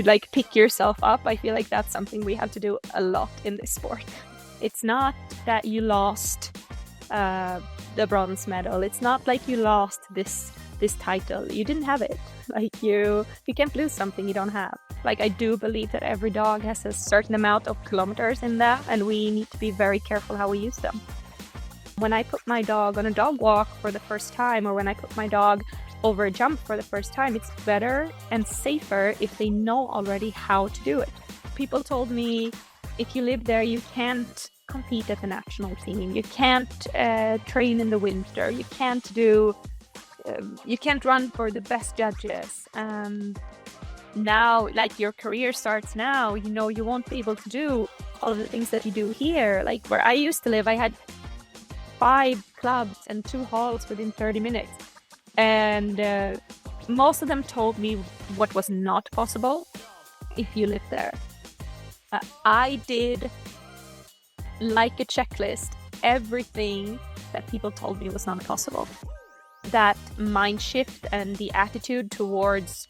to like pick yourself up. I feel like that's something we have to do a lot in this sport. It's not that you lost the bronze medal. It's not like you lost this title. You didn't have it. Like you can't lose something you don't have. Like I do believe that every dog has a certain amount of kilometers in them, and we need to be very careful how we use them. When I put my dog on a dog walk for the first time, or when I put my dog over a jump for the first time, it's better and safer if they know already how to do it. People told me, if you live there, you can't compete at the national team. You can't train in the winter. You can't run for the best judges. Now, like your career starts now, you won't be able to do all of the things that you do here. Like where I used to live, I had 5 clubs and 2 halls within 30 minutes. And most of them told me what was not possible if you live there. I did, like a checklist, everything that people told me was not possible. That mind shift and the attitude towards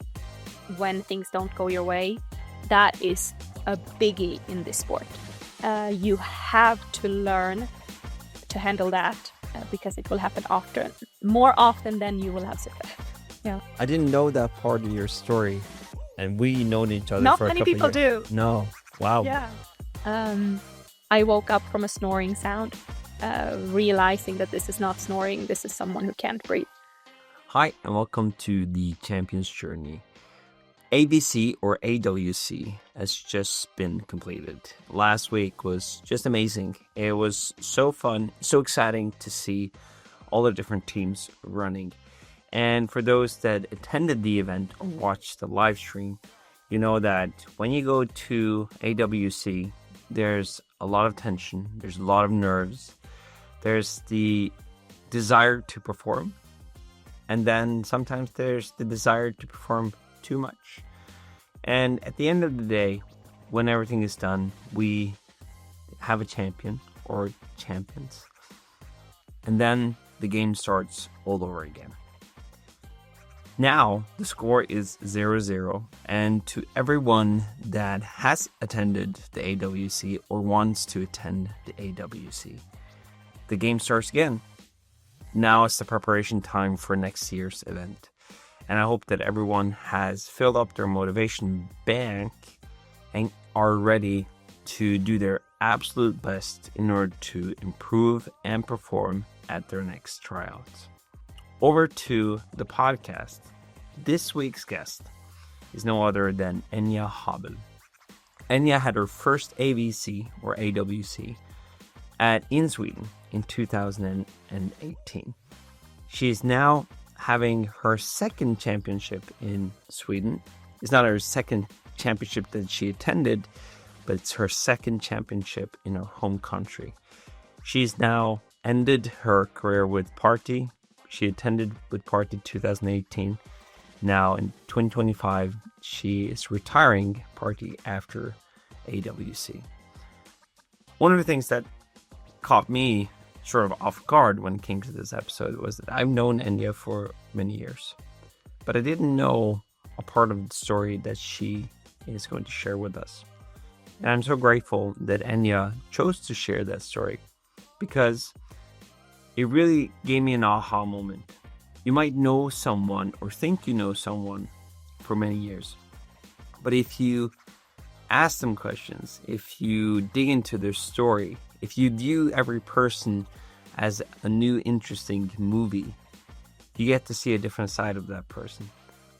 when things don't go your way, that is a biggie in this sport. You have to learn to handle that because it will happen more often than you will have success. Yeah. I didn't know that part of your story, and we known each other Not for a many couple people of years. do. No. Wow. Yeah. I woke up from a snoring sound, realizing that this is not snoring, this is someone who can't breathe. Hi, and welcome to the Champion's Journey. AVC or AWC has just been completed. Last week was just amazing. It was so fun, so exciting to see all the different teams running. And for those that attended the event or watched the live stream, you know that when you go to AWC, there's a lot of tension, there's a lot of nerves, there's the desire to perform, and then sometimes there's the desire to perform too much. And at the end of the day, when everything is done, we have a champion or champions. And then the game starts all over again. Now, the score is 0-0, and to everyone that has attended the AWC or wants to attend the AWC, the game starts again. Now it's the preparation time for next year's event. And I hope that everyone has filled up their motivation bank and are ready to do their absolute best in order to improve and perform at their next tryouts. Over to the podcast. This week's guest is no other than Enya Habel. Enya had her first AVC or AWC in Sweden in 2018. She is now having her second championship in Sweden. It's not her second championship that she attended, but it's her second championship in her home country. She's now ended her career with Party. She attended with Party 2018. Now in 2025, she is retiring Party after AWC. One of the things that caught me sort of off guard when it came to this episode was that I've known Enya for many years, but I didn't know a part of the story that she is going to share with us. And I'm so grateful that Enya chose to share that story because it really gave me an aha moment. You might know someone or think you know someone for many years, but if you ask them questions, if you dig into their story, if you view every person as a new interesting movie, you get to see a different side of that person.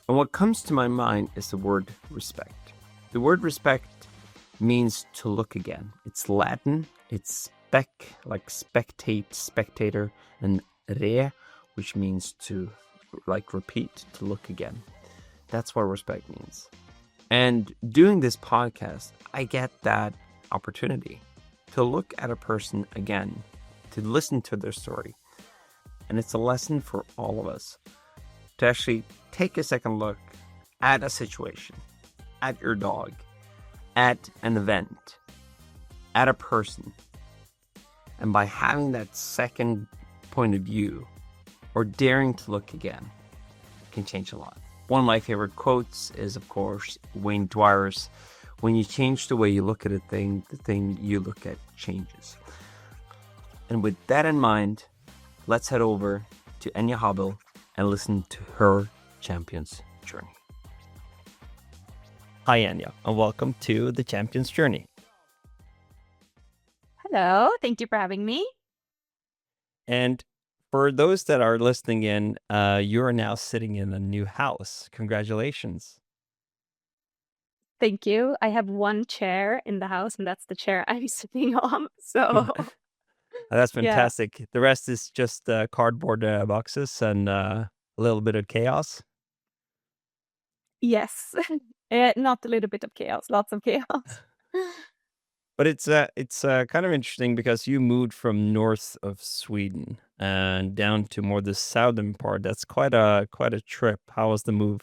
And what comes to my mind is the word respect. The word respect means to look again. It's Latin. It's spec, like spectate, spectator, and re, which means to like repeat, to look again. That's what respect means. And doing this podcast, I get that opportunity to look at a person again, to listen to their story. And it's a lesson for all of us to actually take a second look at a situation, at your dog, at an event, at a person. And by having that second point of view or daring to look again, can change a lot. One of my favorite quotes is, of course, Wayne Dwyer's, "When you change the way you look at a thing, the thing you look at changes." And with that in mind, let's head over to Enya Habel and listen to her champion's journey. Hi, Enya, and welcome to the champion's journey. Hello, thank you for having me. And for those that are listening in, you are now sitting in a new house. Congratulations. Thank you. I have one chair in the house, and that's the chair I'm sitting on. So That's yeah, fantastic. The rest is just cardboard boxes and a little bit of chaos. yes, not a little bit of chaos, lots of chaos. But it's kind of interesting because you moved from north of Sweden and down to more the southern part. That's quite a trip. How was the move?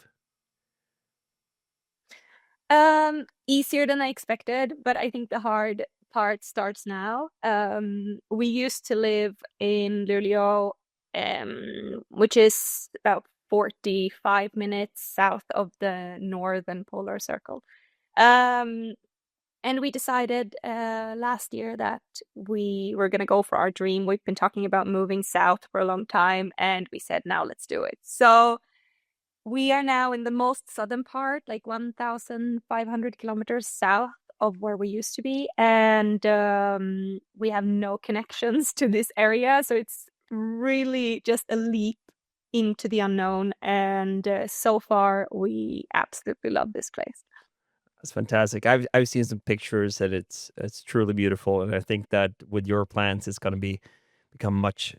Easier than I expected, but I think the hard part starts now. We used to live in Luleå, which is about 45 minutes south of the northern polar circle. And we decided last year that we were going to go for our dream. We've been talking about moving south for a long time, and we said, now let's do it. So we are now in the most southern part, like 1,500 kilometers south of where we used to be. And we have no connections to this area. So it's really just a leap into the unknown. And so far, we absolutely love this place. That's fantastic. I've seen some pictures and it's truly beautiful, and I think that with your plans, it's going to become much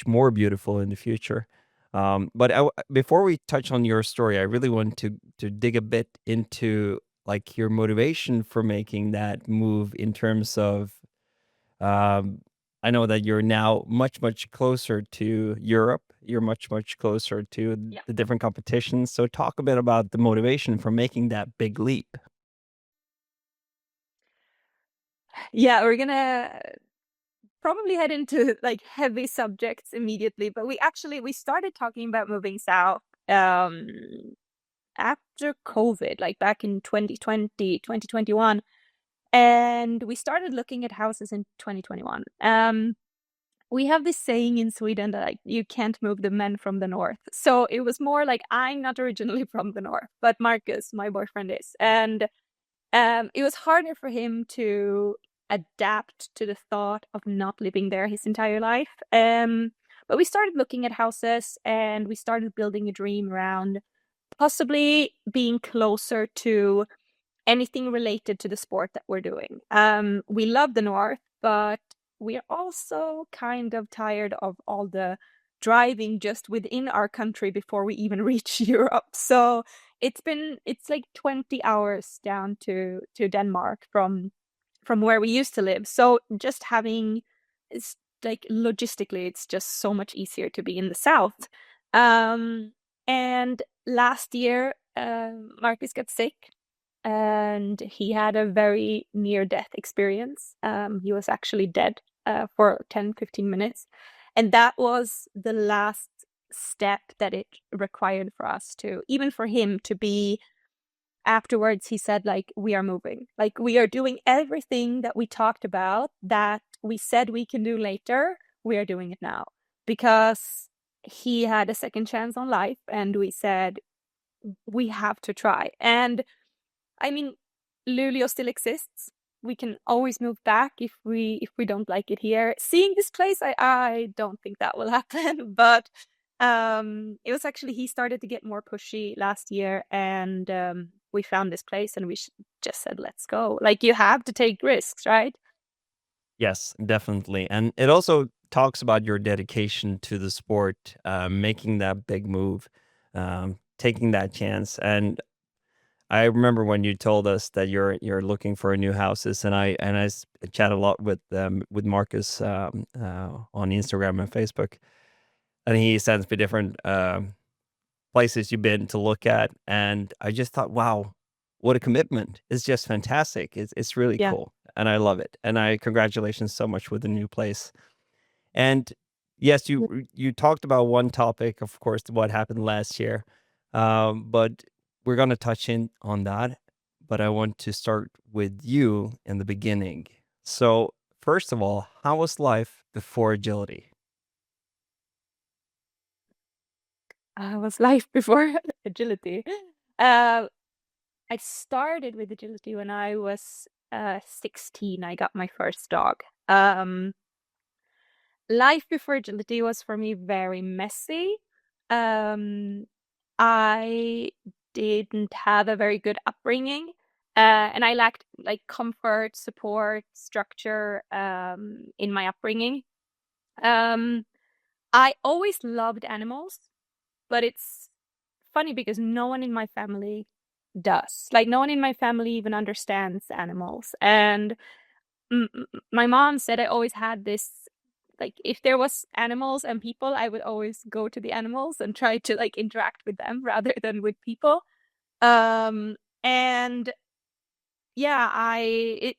more beautiful in the future. But before we touch on your story, I really want to dig a bit into like your motivation for making that move in terms of I know that you're now much closer to Europe. You're much closer to Yeah. the different competitions. So talk a bit about the motivation for making that big leap. Yeah, we're gonna probably head into like heavy subjects immediately, but we started talking about moving south after COVID, like back in 2020, 2021. And we started looking at houses in 2021. We have this saying in Sweden that like you can't move the men from the north. So it was more like I'm not originally from the north, but Marcus, my boyfriend, is. And it was harder for him to adapt to the thought of not living there his entire life. But we started looking at houses and we started building a dream around possibly being closer to anything related to the sport that we're doing. We love the North, but we are also kind of tired of all the driving just within our country before we even reach Europe. So it's like 20 hours down to Denmark from where we used to live. So just having it's like logistically, it's just so much easier to be in the south. And last year, Marcus got sick and he had a very near death experience. He was actually dead for 10-15 minutes. And that was the last step that it required for us to, even for him to be. Afterwards, he said, like, we are moving. Like, we are doing everything that we talked about that we said we can do later. We are doing it now because he had a second chance on life. And we said, we have to try. And I mean, Luleå still exists. We can always move back if we don't like it here. Seeing this place, I don't think that will happen. But it was actually he started to get more pushy last year, and we found this place, and we just said, let's go. Like you have to take risks, right? Yes, definitely. And it also talks about your dedication to the sport, making that big move, taking that chance. And I remember when you told us that you're looking for new houses, and I chat a lot with Marcus on Instagram and Facebook, and he sends me different places you've been to look at, and I just thought, wow, what a commitment! It's just fantastic. It's really Yeah. cool, and I love it. And I congratulations so much with the new place. And yes, you talked about one topic, of course, what happened last year. But we're going to touch in on that. But I want to start with you in the beginning. So, first of all, how was life before agility? Was life before agility. I started with agility when I was 16. I got my first dog. Life before agility was for me very messy. Um, I didn't have a very good upbringing, and I lacked like comfort, support, structure in my upbringing. Um, I always loved animals, but it's funny because no one in my family does. Like, no one in my family even understands animals. And my mom said I always had this, like, if there was animals and people, I would always go to the animals and try to like interact with them rather than with people. And yeah,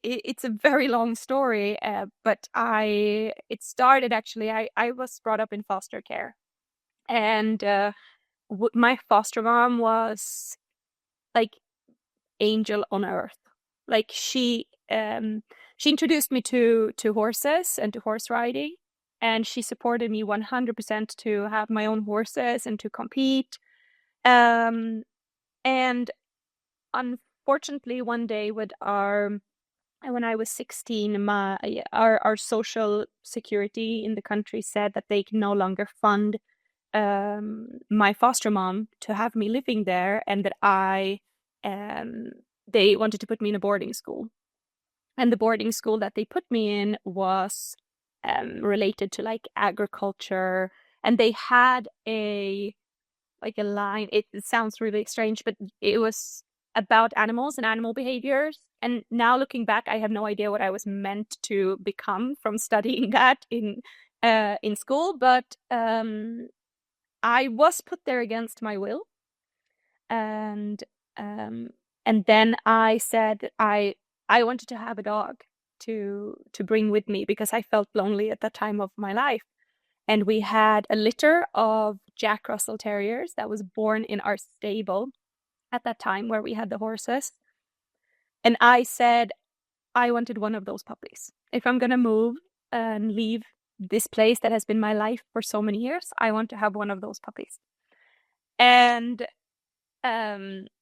it's a very long story, but it started actually. I was brought up in foster care, and my foster mom was like angel on earth. Like she introduced me to horses and to horse riding, and she supported me 100% to have my own horses and to compete. And unfortunately, one day when I was 16, our social security in the country said that they can no longer fund my foster mom to have me living there, and that they wanted to put me in a boarding school. And the boarding school that they put me in was related to like agriculture, and they had a line. It sounds really strange, but it was about animals and animal behaviors. And now looking back, I have no idea what I was meant to become from studying that in school, but I was put there against my will, and um, and then I said I wanted to have a dog to bring with me because I felt lonely at that time of my life. And we had a litter of Jack Russell Terriers that was born in our stable at that time where we had the horses. And I said I wanted one of those puppies. If I'm gonna move and leave this place that has been my life for so many years, I want to have one of those puppies. And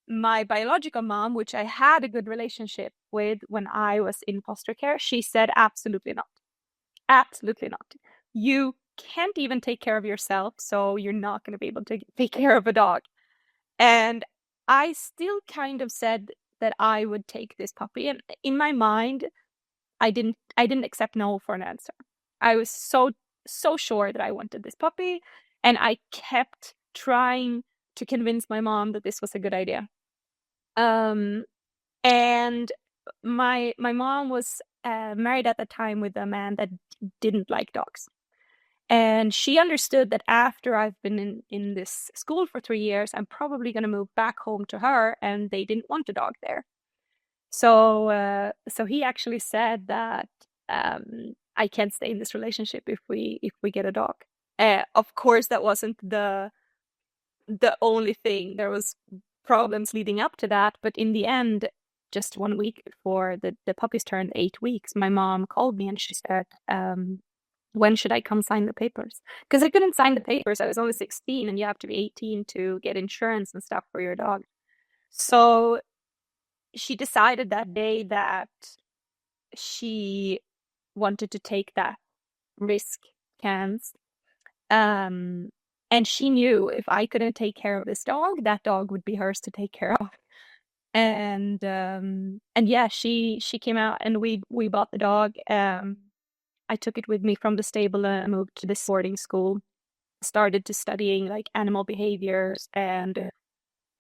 my biological mom, which I had a good relationship with when I was in foster care, she said, absolutely not. Absolutely not. You can't even take care of yourself, so you're not going to be able to take care of a dog. And I still kind of said that I would take this puppy. And in my mind, I didn't accept no for an answer. I was so sure that I wanted this puppy, and I kept trying to convince my mom that this was a good idea. And my mom was married at the time with a man that didn't like dogs. And she understood that after I've been in this school for 3 years, I'm probably going to move back home to her, and they didn't want a dog there. So he actually said that I can't stay in this relationship if we get a dog. Of course, that wasn't the only thing. There was problems leading up to that, but in the end, just 1 week before the puppies turned 8 weeks, my mom called me and she said, when should I come sign the papers? Because I couldn't sign the papers. I was only 16, and you have to be 18 to get insurance and stuff for your dog. So she decided that day that she wanted to take that risk chance. And she knew if I couldn't take care of this dog, that dog would be hers to take care of. And yeah, she came out and we bought the dog. I took it with me from the stable and moved to this boarding school. Started to studying like animal behaviors, and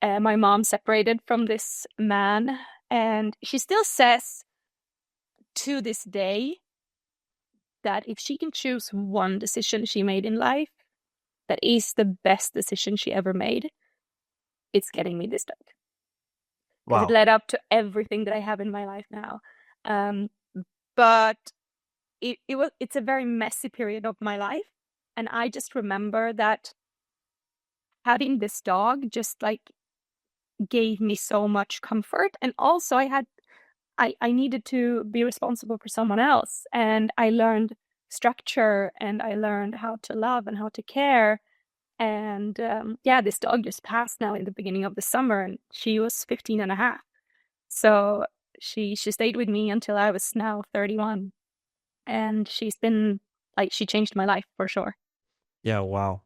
my mom separated from this man, and she still says to this day that if she can choose one decision she made in life that is the best decision she ever made, it's getting me this dog. Because it Wow. led up to everything that I have in my life now. But it's a very messy period of my life. And I just remember that having this dog just like gave me so much comfort. And also I needed to be responsible for someone else, and I learned structure, and I learned how to love and how to care. And yeah, this dog just passed now in the beginning of the summer, and she was 15 and a half. So she stayed with me until I was now 31. And she's been like, she changed my life for sure. Yeah, wow.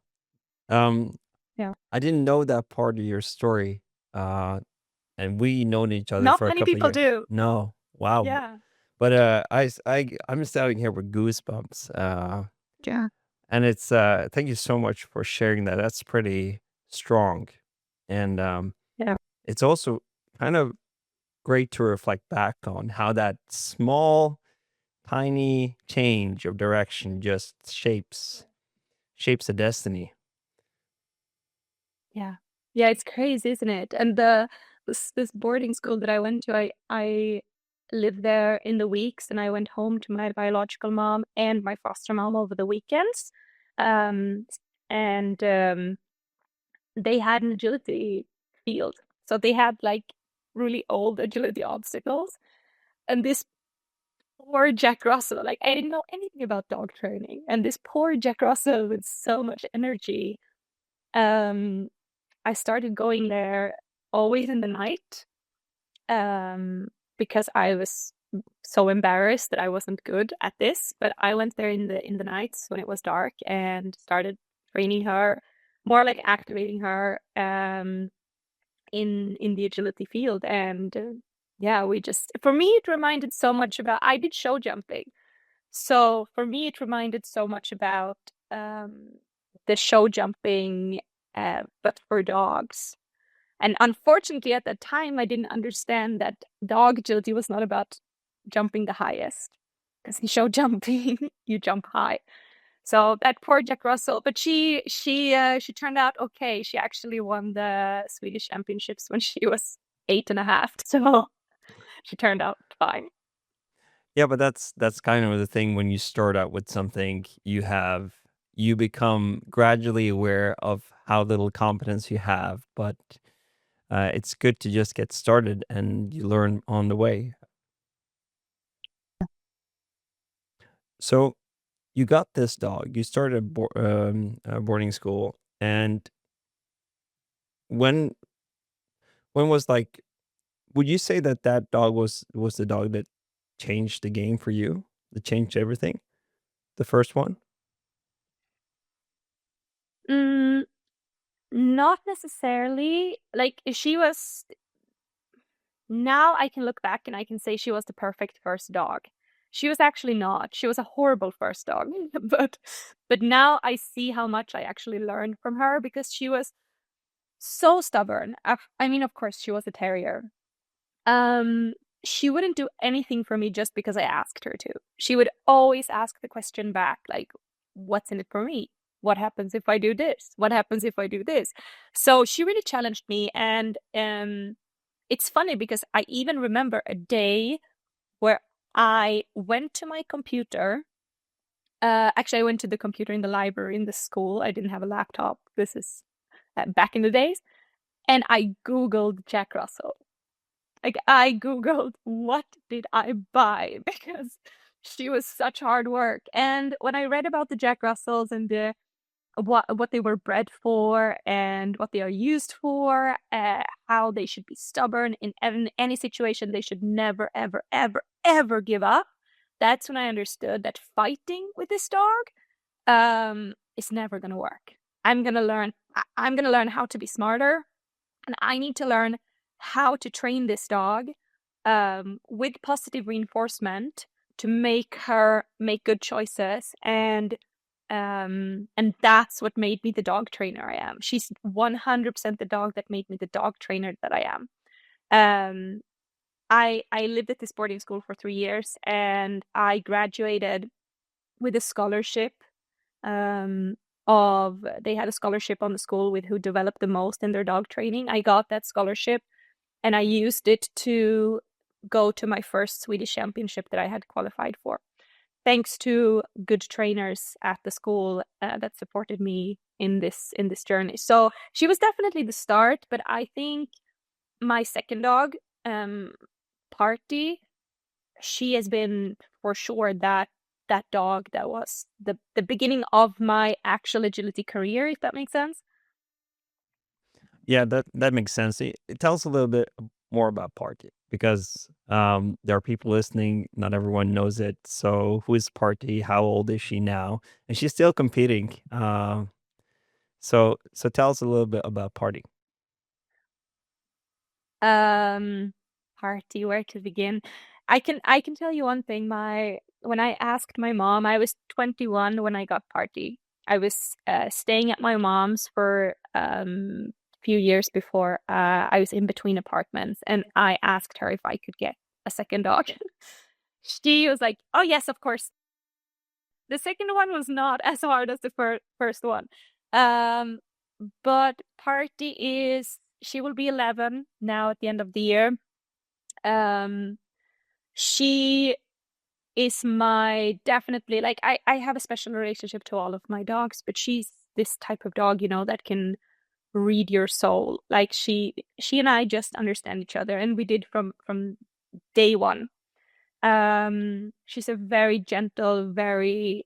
Um, Yeah. I didn't know that part of your story. And we known each other Not for a many couple of people years. do. No, wow. Yeah. But I'm just out here with goosebumps. Yeah. And it's thank you so much for sharing that. That's pretty strong. And Yeah. it's also kind of great to reflect back on how that small, tiny change of direction just shapes a destiny. Yeah. Yeah, it's crazy, isn't it? And this boarding school that I went to, I lived there in the weeks, and I went home to my biological mom and my foster mom over the weekends. Um, and they had an agility field. So they had like really old agility obstacles. And this poor Jack Russell, like I didn't know anything about dog training. And this poor Jack Russell with so much energy, I started going there always in the night, because I was so embarrassed that I wasn't good at this. But I went there in the nights when it was dark and started training her, more like activating her in the agility field. And yeah, we just, for me it reminded so much about, I did show jumping. So for me it reminded so much about the show jumping, but for dogs. And unfortunately, at that time, I didn't understand that dog agility was not about jumping the highest. Because in show jumping, you jump high. So that poor Jack Russell, but she turned out okay. She actually won the Swedish championships when she was 8.5. So she turned out fine. Yeah, but that's kind of the thing when you start out with something, you become gradually aware of how little competence you have, but it's good to just get started and you learn on the way. So you got this dog. You started boarding school, and when was like, would you say that that dog was the dog that changed the game for you? That changed everything? The first one? Mm, not necessarily. Like she was, now I can look back and I can say she was the perfect first dog. She was actually not. She was a horrible first dog. But now I see how much I actually learned from her, because she was so stubborn. I mean, of course, she was a terrier. Um, she wouldn't do anything for me just because I asked her to. She would always ask the question back, like, what's in it for me? What happens if I do this? What happens if I do this? So she really challenged me. And it's funny because I even remember a day where I went to my computer. Actually, I went to the computer in the library in the school. I didn't have a laptop. This is back in the days. And I Googled Jack Russell. Like, I Googled, what did I buy? Because she was such hard work. And when I read about the Jack Russells and what they were bred for and what they are used for, how they should be stubborn in any situation, they should never, ever, ever, ever give up. That's when I understood that fighting with this dog is never going to work. I'm going to learn how to be smarter, and I need to learn how to train this dog with positive reinforcement to make her make good choices. And that's what made me the dog trainer I am. She's 100% the dog that made me the dog trainer that I am. I lived at this boarding school for 3 years, and I graduated with a scholarship. They had a scholarship on the school with who developed the most in their dog training. I got that scholarship, and I used it to go to my first Swedish championship that I had qualified for. thanks to good trainers at the school that supported me in this journey. So she was definitely the start, but I think my second dog, Party, she has been for sure that dog that was the beginning of my actual agility career, if that makes sense. Yeah, that makes sense. Tell us a little bit more about Party because there are people listening. Not everyone knows it. So, who is Party? How old is she now? And she's still competing. So tell us a little bit about Party. Um, Party, where to begin? I can tell you one thing. When I asked my mom, I was 21 when I got Party. I was staying at my mom's for few years before I was in between apartments, and I asked her if I could get a second dog. She was like, "Oh yes, of course." The second one was not as hard as the first one. Um, but Party she will be 11 now at the end of the year. She is my definitely like I have a special relationship to all of my dogs, but she's this type of dog, that can read your soul. Like she and I just understand each other, and we did from day one. She's a very gentle, very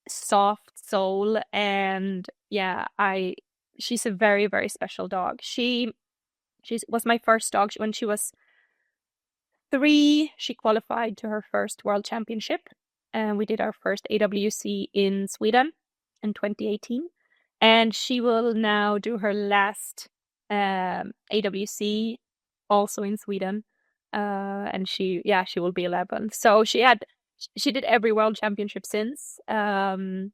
soft soul, and yeah, she's a very, very special dog. She was my first dog when she was 3. She qualified to her first world championship, and we did our first AWC in Sweden in 2018. And she will now do her last AWC also in Sweden. And she will be 11. So she did every world championship since.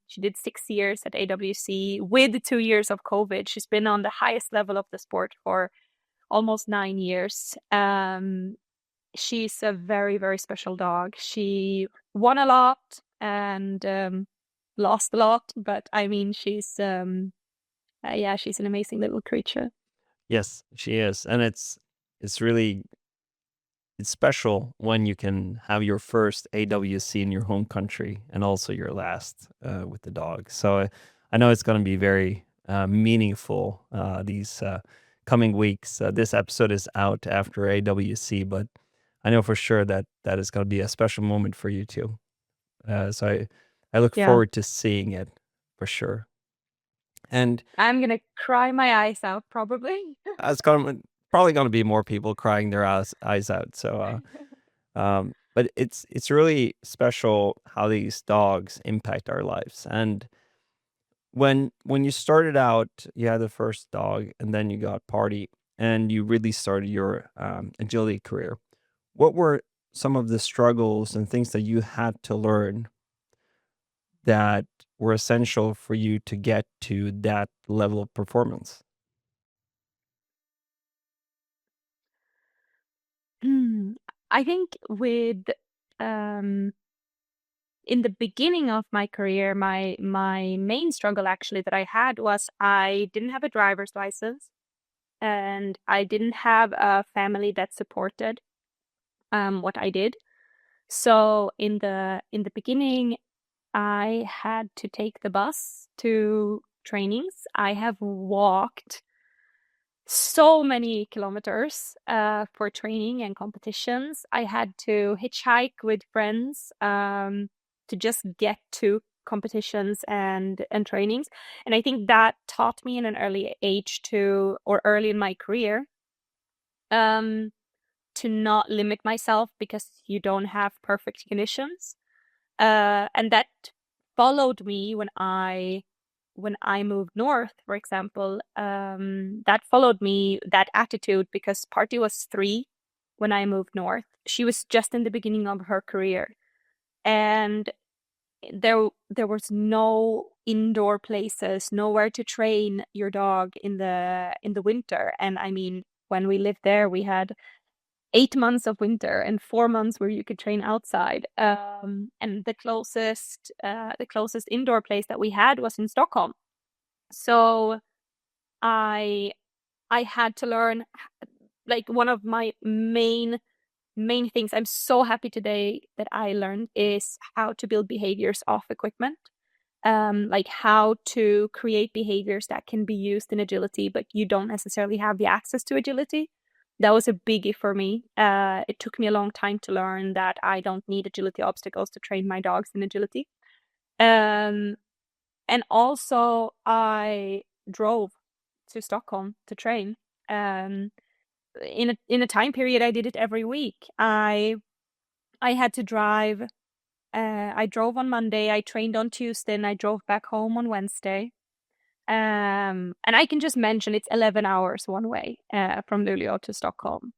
She did 6 years at AWC with 2 years of COVID. She's been on the highest level of the sport for almost 9 years. She's a very, very special dog. She won a lot and lost a lot, but I mean, she's an amazing little creature. Yes, she is, and it's really it's special when you can have your first AWC in your home country and also your last with the dog. So I know it's going to be very meaningful these coming weeks. This episode is out after AWC, but I know for sure that that is going to be a special moment for you too. So I look Yeah. forward to seeing it for sure. And I'm gonna cry my eyes out probably. it's probably going to be more people crying their eyes out. So, but it's really special how these dogs impact our lives. And when you started out, you had the first dog, and then you got Party, and you really started your agility career. What were some of the struggles and things that you had to learn that were essential for you to get to that level of performance? I think with um in the beginning of my career, my main struggle actually that I had was I didn't have a driver's license, and I didn't have a family that supported what I did. So in the beginning, I had to take the bus to trainings. I have walked so many kilometers for training and competitions. I had to hitchhike with friends to just get to competitions and trainings. And I think that taught me in an early age or early in my career, um, to not limit myself because you don't have perfect conditions. And that followed me when I moved north, for example. That followed me, that attitude, because Party was 3 when I moved north. She was just in the beginning of her career, and there was no indoor places, nowhere to train your dog in the winter. And I mean, when we lived there, we had 8 months of winter and 4 months where you could train outside. And the closest indoor place that we had was in Stockholm. So I had to learn, like, one of my main main things I'm so happy today that I learned is how to build behaviors off equipment. Like how to create behaviors that can be used in agility, but you don't necessarily have the access to agility. That was a biggie for me. It took me a long time to learn that I don't need agility obstacles to train my dogs in agility. And also I drove to Stockholm to train. In a time period, I did it every week. I had to drive. I drove on Monday. I trained on Tuesday, and I drove back home on Wednesday. And I can just mention it's 11 hours one way from Luleå to Stockholm.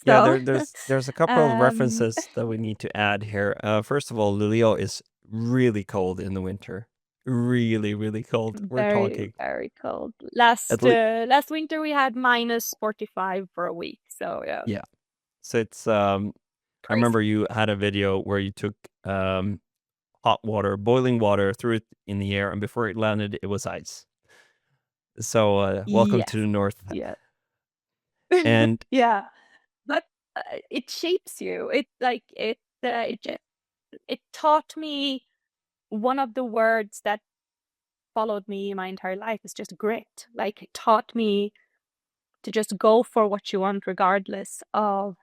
Yeah, So, there's a couple of references that we need to add here. First of all, Luleå is really cold in the winter. Really, really cold. We're very, talking very cold. at least. Last winter we had minus 45 for a week. So yeah, Yeah. So it's I crazy. remember you had a video where you took hot water, boiling water, threw it in the air, and before it landed, it was ice. So welcome to Yes, the north. yeah, And yeah. But it shapes you. It taught me one of the words that followed me my entire life is just grit. Like it taught me to just go for what you want regardless of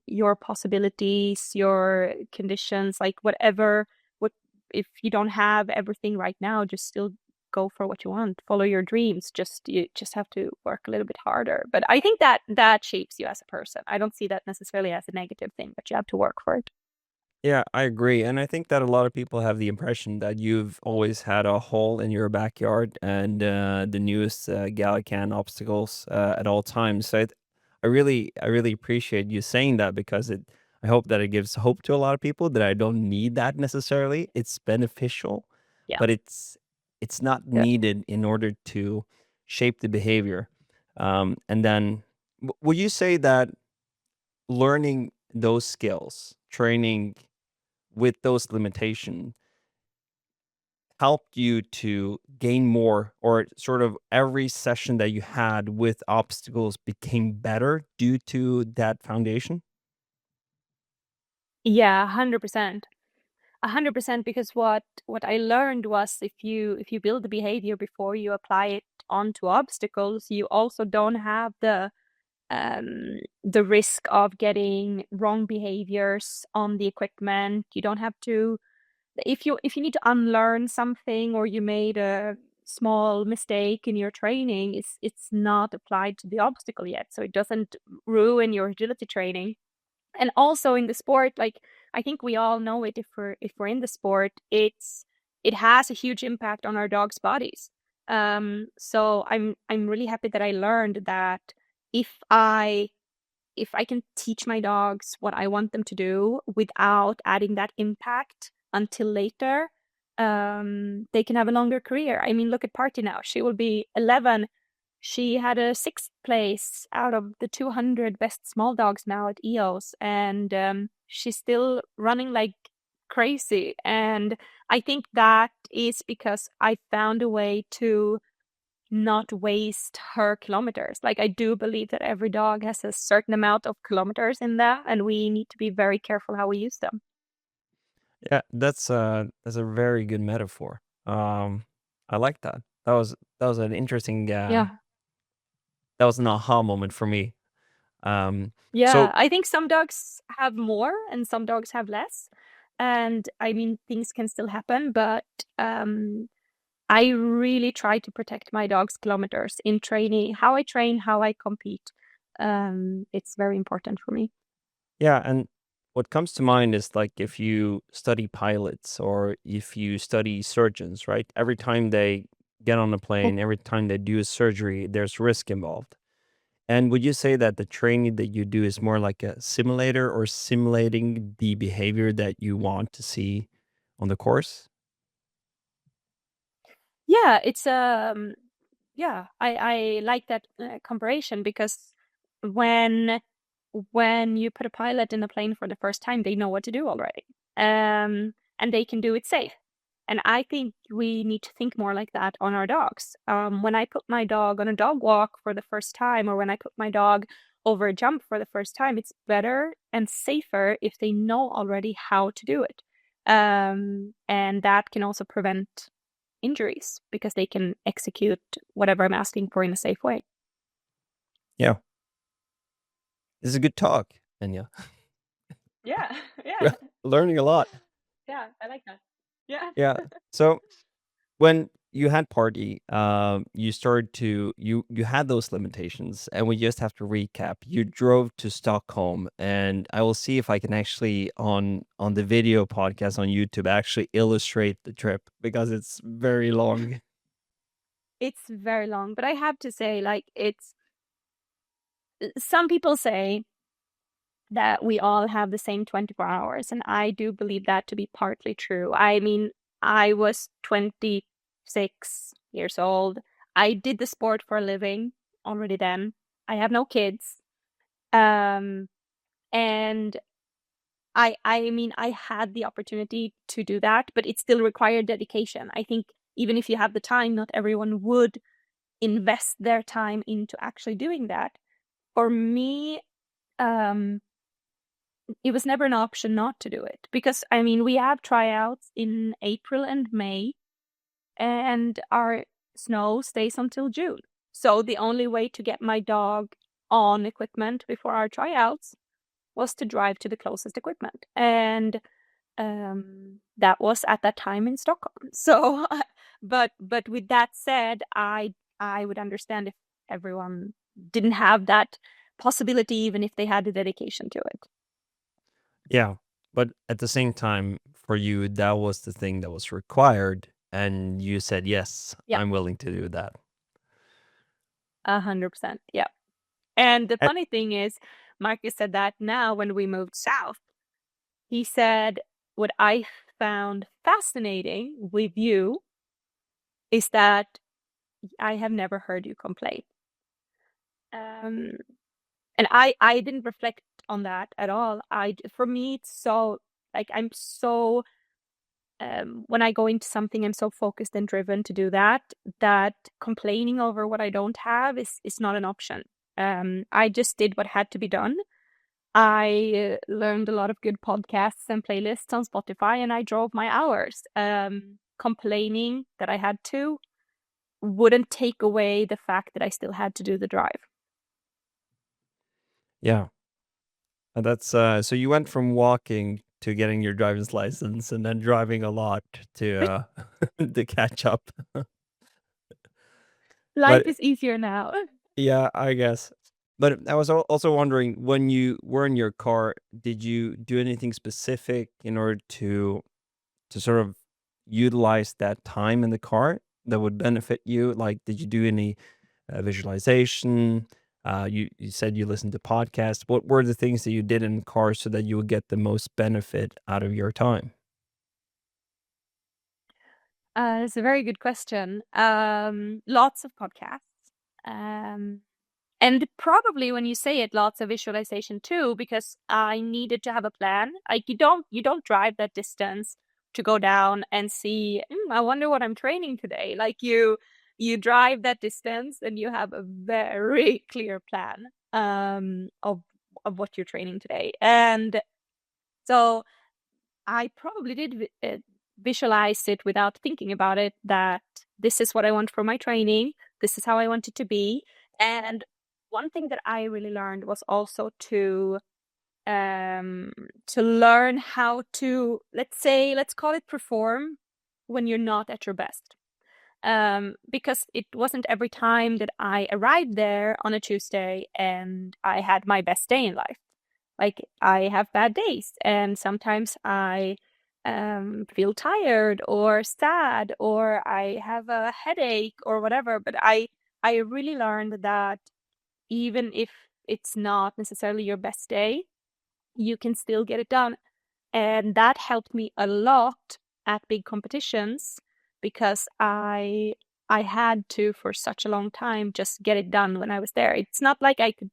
your possibilities, your conditions, like whatever. What if you don't have everything right now? Just still go for what you want. Follow your dreams. You just have to work a little bit harder. But I think that shapes you as a person. I don't see that necessarily as a negative thing, but you have to work for it. yeah, I agree. And I think that a lot of people have the impression that you've always had a hole in your backyard and the newest Gallican obstacles at all times. So I really appreciate you saying that because I hope that it gives hope to a lot of people that I don't need that necessarily. It's beneficial, Yeah. but it's not Yeah. needed in order to shape the behavior. And then, would you say that learning those skills, training with those limitations helped you to gain more, or sort of every session that you had with obstacles became better due to that foundation? Yeah, 100%. 100%, because what I learned was if you build the behavior before you apply it onto obstacles, you also don't have the risk of getting wrong behaviors on the equipment. You don't have to if you need to unlearn something or you made a small mistake in your training, it's not applied to the obstacle yet, so it doesn't ruin your agility training. And also in the sport, like I think we all know it, if we're in the sport, it has a huge impact on our dogs' bodies. So I'm really happy that I learned that if I if I can teach my dogs what I want them to do without adding that impact until later, they can have a longer career. I mean, look at Party now. She will be 11. She had a sixth place out of the 200 best small dogs now at EOS, and she's still running like crazy. And I think that is because I found a way to not waste her kilometers. Like I do believe that every dog has a certain amount of kilometers in there, and we need to be very careful how we use them. Yeah, that's a very good metaphor. I like that. That was an interesting Yeah. that was an aha moment for me. Yeah, So I think some dogs have more and some dogs have less. And I mean, things can still happen, but I really try to protect my dog's kilometers in training, how I train, how I compete. It's very important for me. yeah, and what comes to mind is like if you study pilots or if you study surgeons, right? Every time they get on a plane, every time they do a surgery, there's risk involved. And would you say that the training that you do is more like a simulator or simulating the behavior that you want to see on the course? Yeah, it's yeah, I like that comparison, because when you put a pilot in a plane for the first time, they know what to do already. And they can do it safe. And I think we need to think more like that on our dogs. When I put my dog on a dog walk for the first time, or when I put my dog over a jump for the first time. It's better and safer if they know already how to do it. And that can also prevent injuries because they can execute whatever I'm asking for in a safe way. Yeah. This is a good talk, Enya. Yeah, yeah. Learning a lot. Yeah, I like that. Yeah. Yeah. So when you had party, you started to you had those limitations, and we just have to recap. You drove to Stockholm, and I will see if I can actually on the video podcast on YouTube actually illustrate the trip because it's very long. It's very long, but I have to say, like, it's some people say that we all have the same 24 hours, and I do believe that to be partly true. I mean, I was 26 years old. I did the sport for a living already then. I have no kids. And I mean, I had the opportunity to do that, but it still required dedication. I think even if you have the time, not everyone would invest their time into actually doing that. For me, it was never an option not to do it because, I mean, we have tryouts in April and May, and our snow stays until June. So the only way to get my dog on equipment before our tryouts was to drive to the closest equipment. And that was at that time in Stockholm. So, but with that said, I would understand if everyone didn't have that possibility, even if they had the dedication to it. Yeah, but at the same time, for you, that was the thing that was required, and you said yes, Yeah. I'm willing to do that. 100%. Yeah. And the And- funny thing is, Marcus said that now when we moved south, he said, what I found fascinating with you is that I have never heard you complain. And I didn't reflect on that at all. For me, it's so, like, I'm so, when I go into something, I'm so focused and driven to do that complaining over what I don't have is not an option. I just did what had to be done. I learned a lot of good podcasts and playlists on Spotify, and I drove my hours. Complaining that I had to wouldn't take away the fact that I still had to do the drive. Yeah. And that's so you went from walking to getting your driver's license and then driving a lot to to catch up. Life But is easier now. yeah, I guess. But I was also wondering, when you were in your car, did you do anything specific in order to sort of utilize that time in the car that would benefit you? Like, did you do any visualization? You said you listened to podcasts. What were the things that you did in the car so that you would get the most benefit out of your time? It's a very good question. Lots of podcasts. And probably when you say it, lots of visualization too, because I needed to have a plan. Like, you don't drive that distance to go down and see, I wonder what I'm training today. Like, you drive that distance and you have a very clear plan of what you're training today. And so I probably did visualize it without thinking about it, that this is what I want for my training. This is how I want it to be. And one thing that I really learned was also to learn how to, let's call it perform when you're not at your best. Because it wasn't every time that I arrived there on a Tuesday and I had my best day in life. Like, I have bad days, and sometimes I feel tired or sad, or I have a headache or whatever. But I really learned that even if it's not necessarily your best day, you can still get it done. And that helped me a lot at big competitions, because I had to, for such a long time, just get it done when I was there. It's not like I could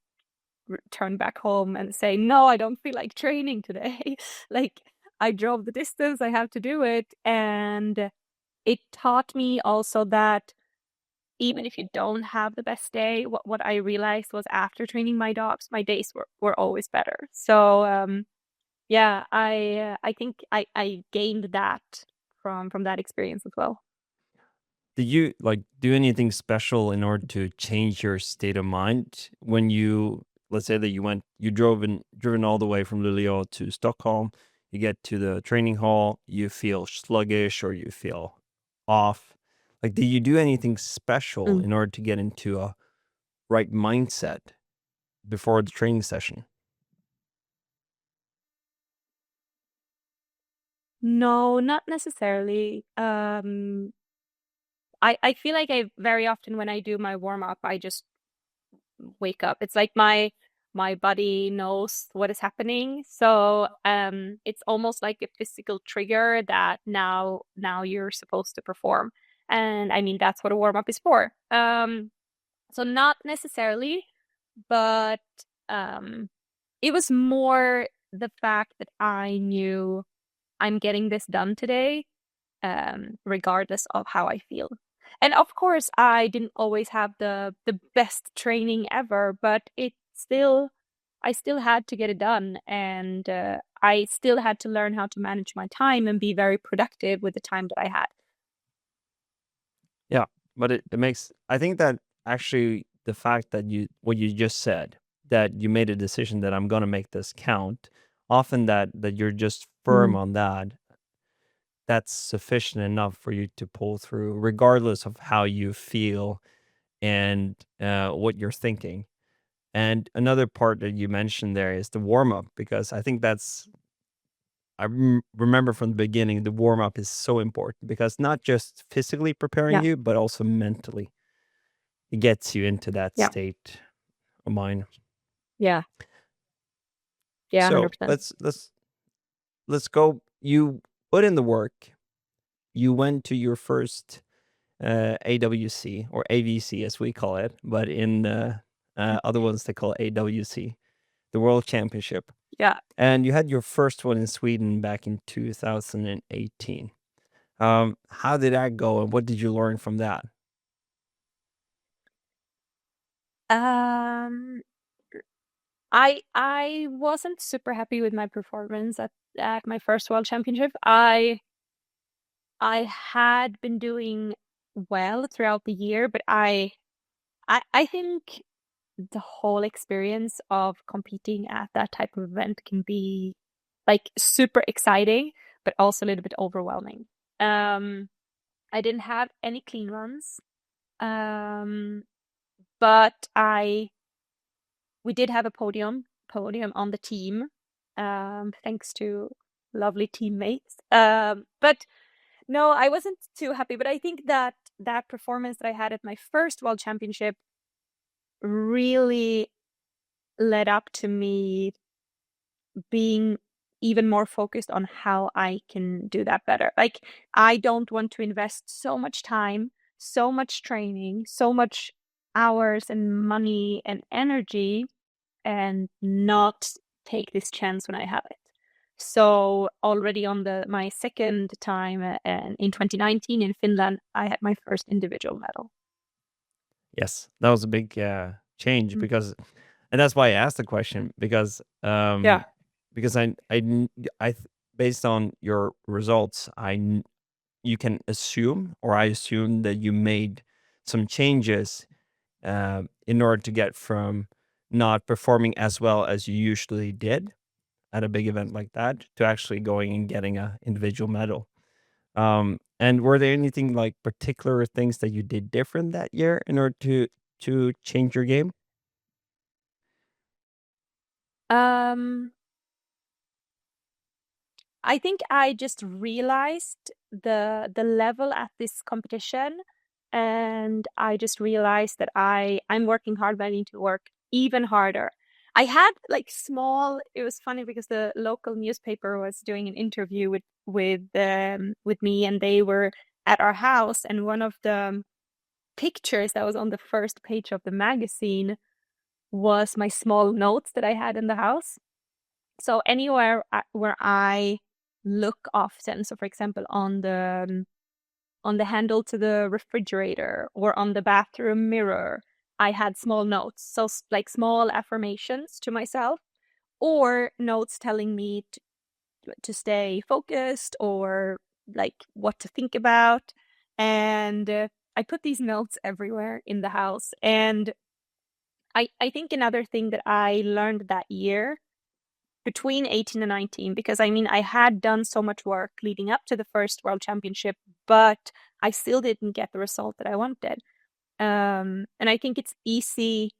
return back home and say, no, I don't feel like training today. Like, I drove the distance, I have to do it. And it taught me also that even if you don't have the best day, what I realized was after training my dogs, my days were always better. So yeah, I think I gained that from that experience as well. Did you like do anything special in order to change your state of mind when you, let's say that you driven all the way from Luleå to Stockholm, you get to the training hall, you feel sluggish or you feel off. Like, did you do anything special Mm. in order to get into a right mindset before the training session? No, not necessarily. I feel like I very often when I do my warm up, I just wake up. It's like my body knows what is happening. So it's almost like a physical trigger that now you're supposed to perform. And I mean that's what a warm up is for. So not necessarily, but it was more the fact that I knew I'm getting this done today, regardless of how I feel. And of course, I didn't always have the best training ever, but I still had to get it done, and I still had to learn how to manage my time and be very productive with the time that I had. Yeah, but it makes, I think that actually the fact that what you just said, that you made a decision that I'm going to make this count, often that you're just firm Mm. on that, that's sufficient enough for you to pull through, regardless of how you feel and what you're thinking. And another part that you mentioned there is the warm up, because I think remember from the beginning, the warm up is so important because not just physically preparing Yeah, you, but also mentally. It gets you into that yeah, state of mind. yeah, yeah, So 100%. let's go. You put in the work. You went to your first AWC or AVC as we call it, but in other ones they call AWC, the World Championship. Yeah. And you had your first one in Sweden back in 2018. How did that go, and what did you learn from that? Um, I wasn't super happy with my performance at my first World Championship. I had been doing well throughout the year, but I think the whole experience of competing at that type of event can be like super exciting, but also a little bit overwhelming. Um, I didn't have any clean runs, um, but we did have a podium on the team, thanks to lovely teammates. But no, I wasn't too happy. But I think that that performance that I had at my first World Championship really led up to me being even more focused on how I can do that better. Like, I don't want to invest so much time, so much training, so much hours and money and energy and not take this chance when I have it. So already on my second time in 2019 in Finland, I had my first individual medal. Yes, that was a big change Mm. because, and that's why I asked the question because Yeah. because based on your results, you can assume, or I assume that you made some changes in order to get from not performing as well as you usually did at a big event like that to actually going and getting a individual medal. And were there anything like particular things that you did different that year in order to change your game? Um, I think I just realized the level at this competition, and I just realized that I'm working hard, but I need to work even harder. I had like small. It was funny because the local newspaper was doing an interview with me, and they were at our house, and one of the pictures that was on the first page of the magazine was my small notes that I had in the house. So anywhere where I look often, so for example, on on the handle to the refrigerator or on the bathroom mirror, I had small notes. So like small affirmations to myself, or notes telling me to stay focused, or like what to think about. And I put these notes everywhere in the house. And I think another thing that I learned that year between 18 and 19, because I mean, I had done so much work leading up to the first World Championship, but I still didn't get the result that I wanted. And I think it's easy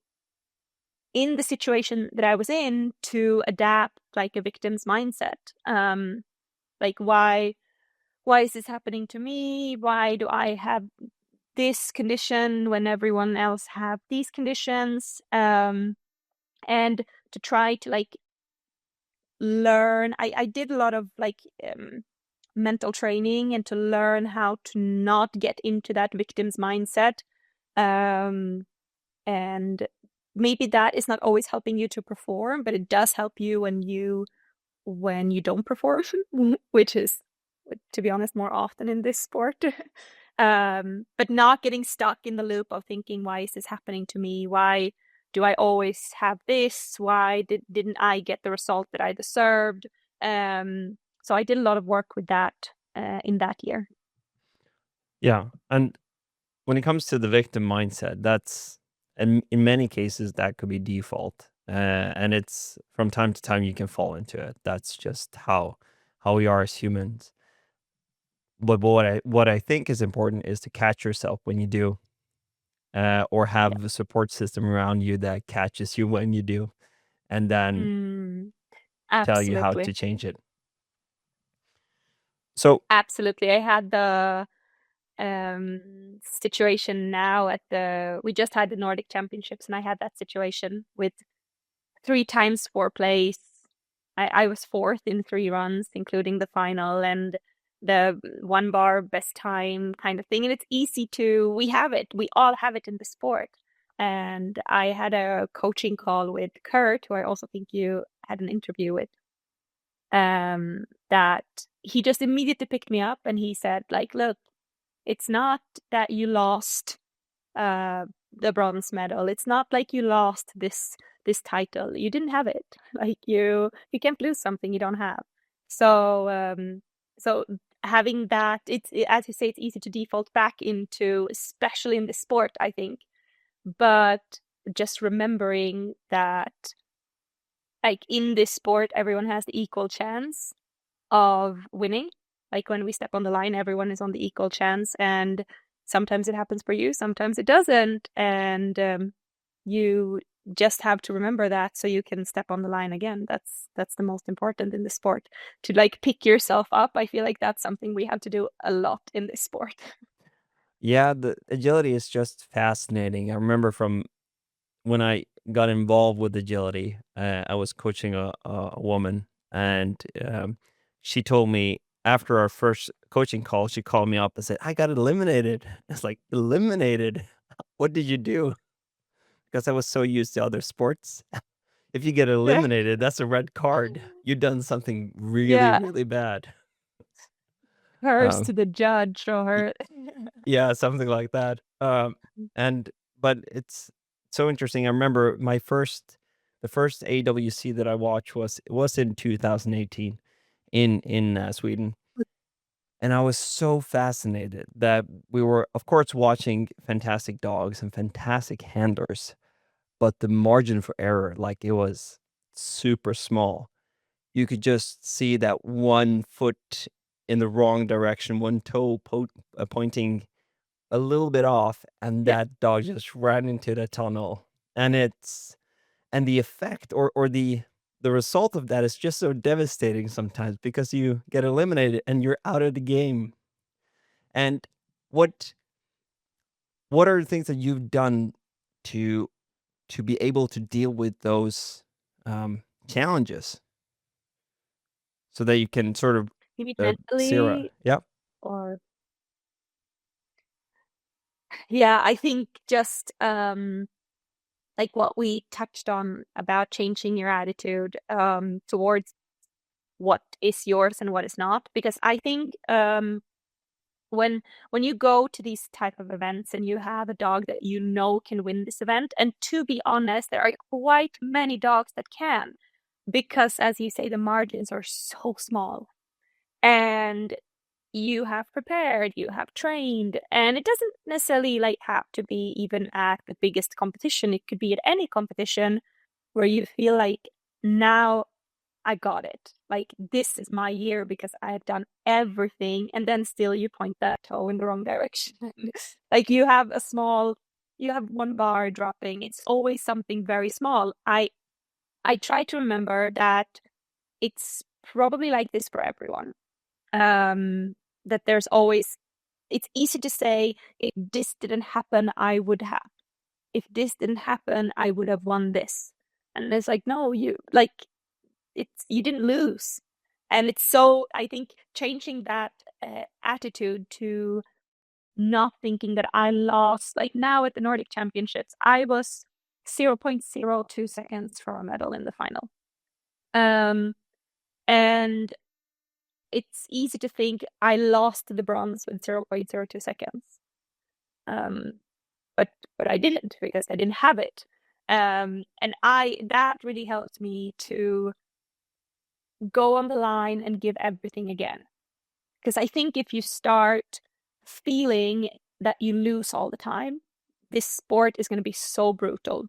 in the situation that I was in to adapt like a victim's mindset. Like why is this happening to me? Why do I have this condition when everyone else have these conditions? And to try to like learn, I did a lot of like mental training, and to learn how to not get into that victim's mindset. And maybe that is not always helping you to perform, but it does help you when you don't perform, which is, to be honest, more often in this sport. But not getting stuck in the loop of thinking, why is this happening to me? Why do I always have this? Why didn't I get the result that I deserved? So I did a lot of work with that in that year. Yeah, and when it comes to the victim mindset, that's, and in many cases that could be default, and it's from time to time you can fall into it. That's just how we are as humans. But what I think is important is to catch yourself when you do, or Yeah. have a support system around you that catches you when you do, and then tell you how Absolutely. to change it. So Absolutely. I had the situation now we just had the Nordic Championships, and I had that situation with 3 times 4 place. I was fourth in 3 runs, including the final, and the 1 bar best time kind of thing. And it's easy we all have it in the sport. And I had a coaching call with Kurt, who I also think you had an interview with, that he just immediately picked me up, and he said, like, look, it's not that you lost the bronze medal. It's not like you lost this title. You didn't have it. Like you can't lose something you don't have. So having that, as you say, it's easy to default back into, especially in the sport, I think. But just remembering that, like in this sport, everyone has the equal chance of winning. Like when we step on the line, everyone is on the equal chance, and sometimes it happens for you, sometimes it doesn't, and you just have to remember that so you can step on the line again. That's the most important in the sport, to like pick yourself up. I feel like that's something we have to do a lot in this sport. yeah, the agility is just fascinating. I remember from when I got involved with agility, I was coaching a woman, and she told me after our first coaching call, she called me up and said, "I got eliminated." It's like, eliminated? What did you do? Because I was so used to other sports. If you get Yeah. eliminated, that's a red card. You've done something really, Yeah, really bad. hers Um, to the judge or y- her. yeah, something like that. And but it's so interesting. I remember the first AWC that I watched was in 2018 in Sweden, and I was so fascinated that we were, of course, watching fantastic dogs and fantastic handlers, but the margin for error, like, it was super small. You could just see that one foot in the wrong direction, one toe pointing a little bit off, and Yeah, that dog just ran into the tunnel. And the effect, or the result of that is just so devastating sometimes, because you get eliminated and you're out of the game. And what what are the things that you've done to be able to deal with those challenges, so that you can sort of maybe Sarah, mentally, yep. or yeah, I think just like what we touched on about changing your attitude towards what is yours and what is not. Because I think when you go to these type of events and you have a dog that you know can win this event, and to be honest, there are quite many dogs that can, because as you say, the margins are so small, and you have prepared, you have trained, and it doesn't necessarily like have to be even at the biggest competition. It could be at any competition where you feel like, now I got it. Like, this is my year because I have done everything, and then still you point that toe in the wrong direction. Like, you have one bar dropping. It's always something very small. I try to remember that it's probably like this for everyone. That there's always, it's easy to say, if this didn't happen, I would have. If this didn't happen, I would have won this. And it's like, no, you didn't lose. And it's so, I think changing that attitude to not thinking that I lost, like now at the Nordic Championships, I was 0.02 seconds from a medal in the final. And it's easy to think I lost the bronze with 0.02 seconds. But I didn't, because I didn't have it. And that really helped me to go on the line and give everything again. Because I think if you start feeling that you lose all the time, this sport is going to be so brutal.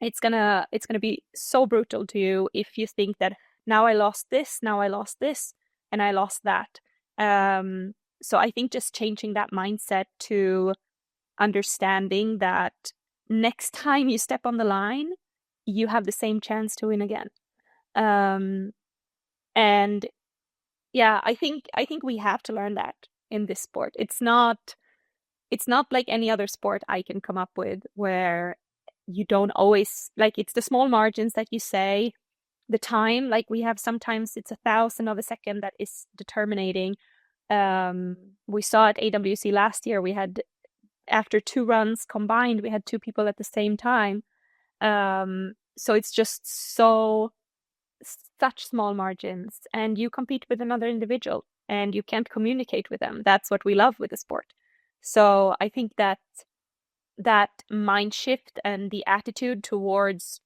It's gonna be so brutal to you if you think that now I lost this, and I lost that. So I think just changing that mindset to understanding that next time you step on the line, you have the same chance to win again. And yeah, I think we have to learn that in this sport. It's not like any other sport I can come up with where you don't always, like, it's the small margins that you say, the time, like we have sometimes it's 1,000 of a second that is determining. We saw at AWC last year, we had, after 2 runs combined, we had 2 people at the same time. So it's just such small margins, and you compete with another individual and you can't communicate with them. That's what we love with the sport. So I think that mind shift and the attitude towards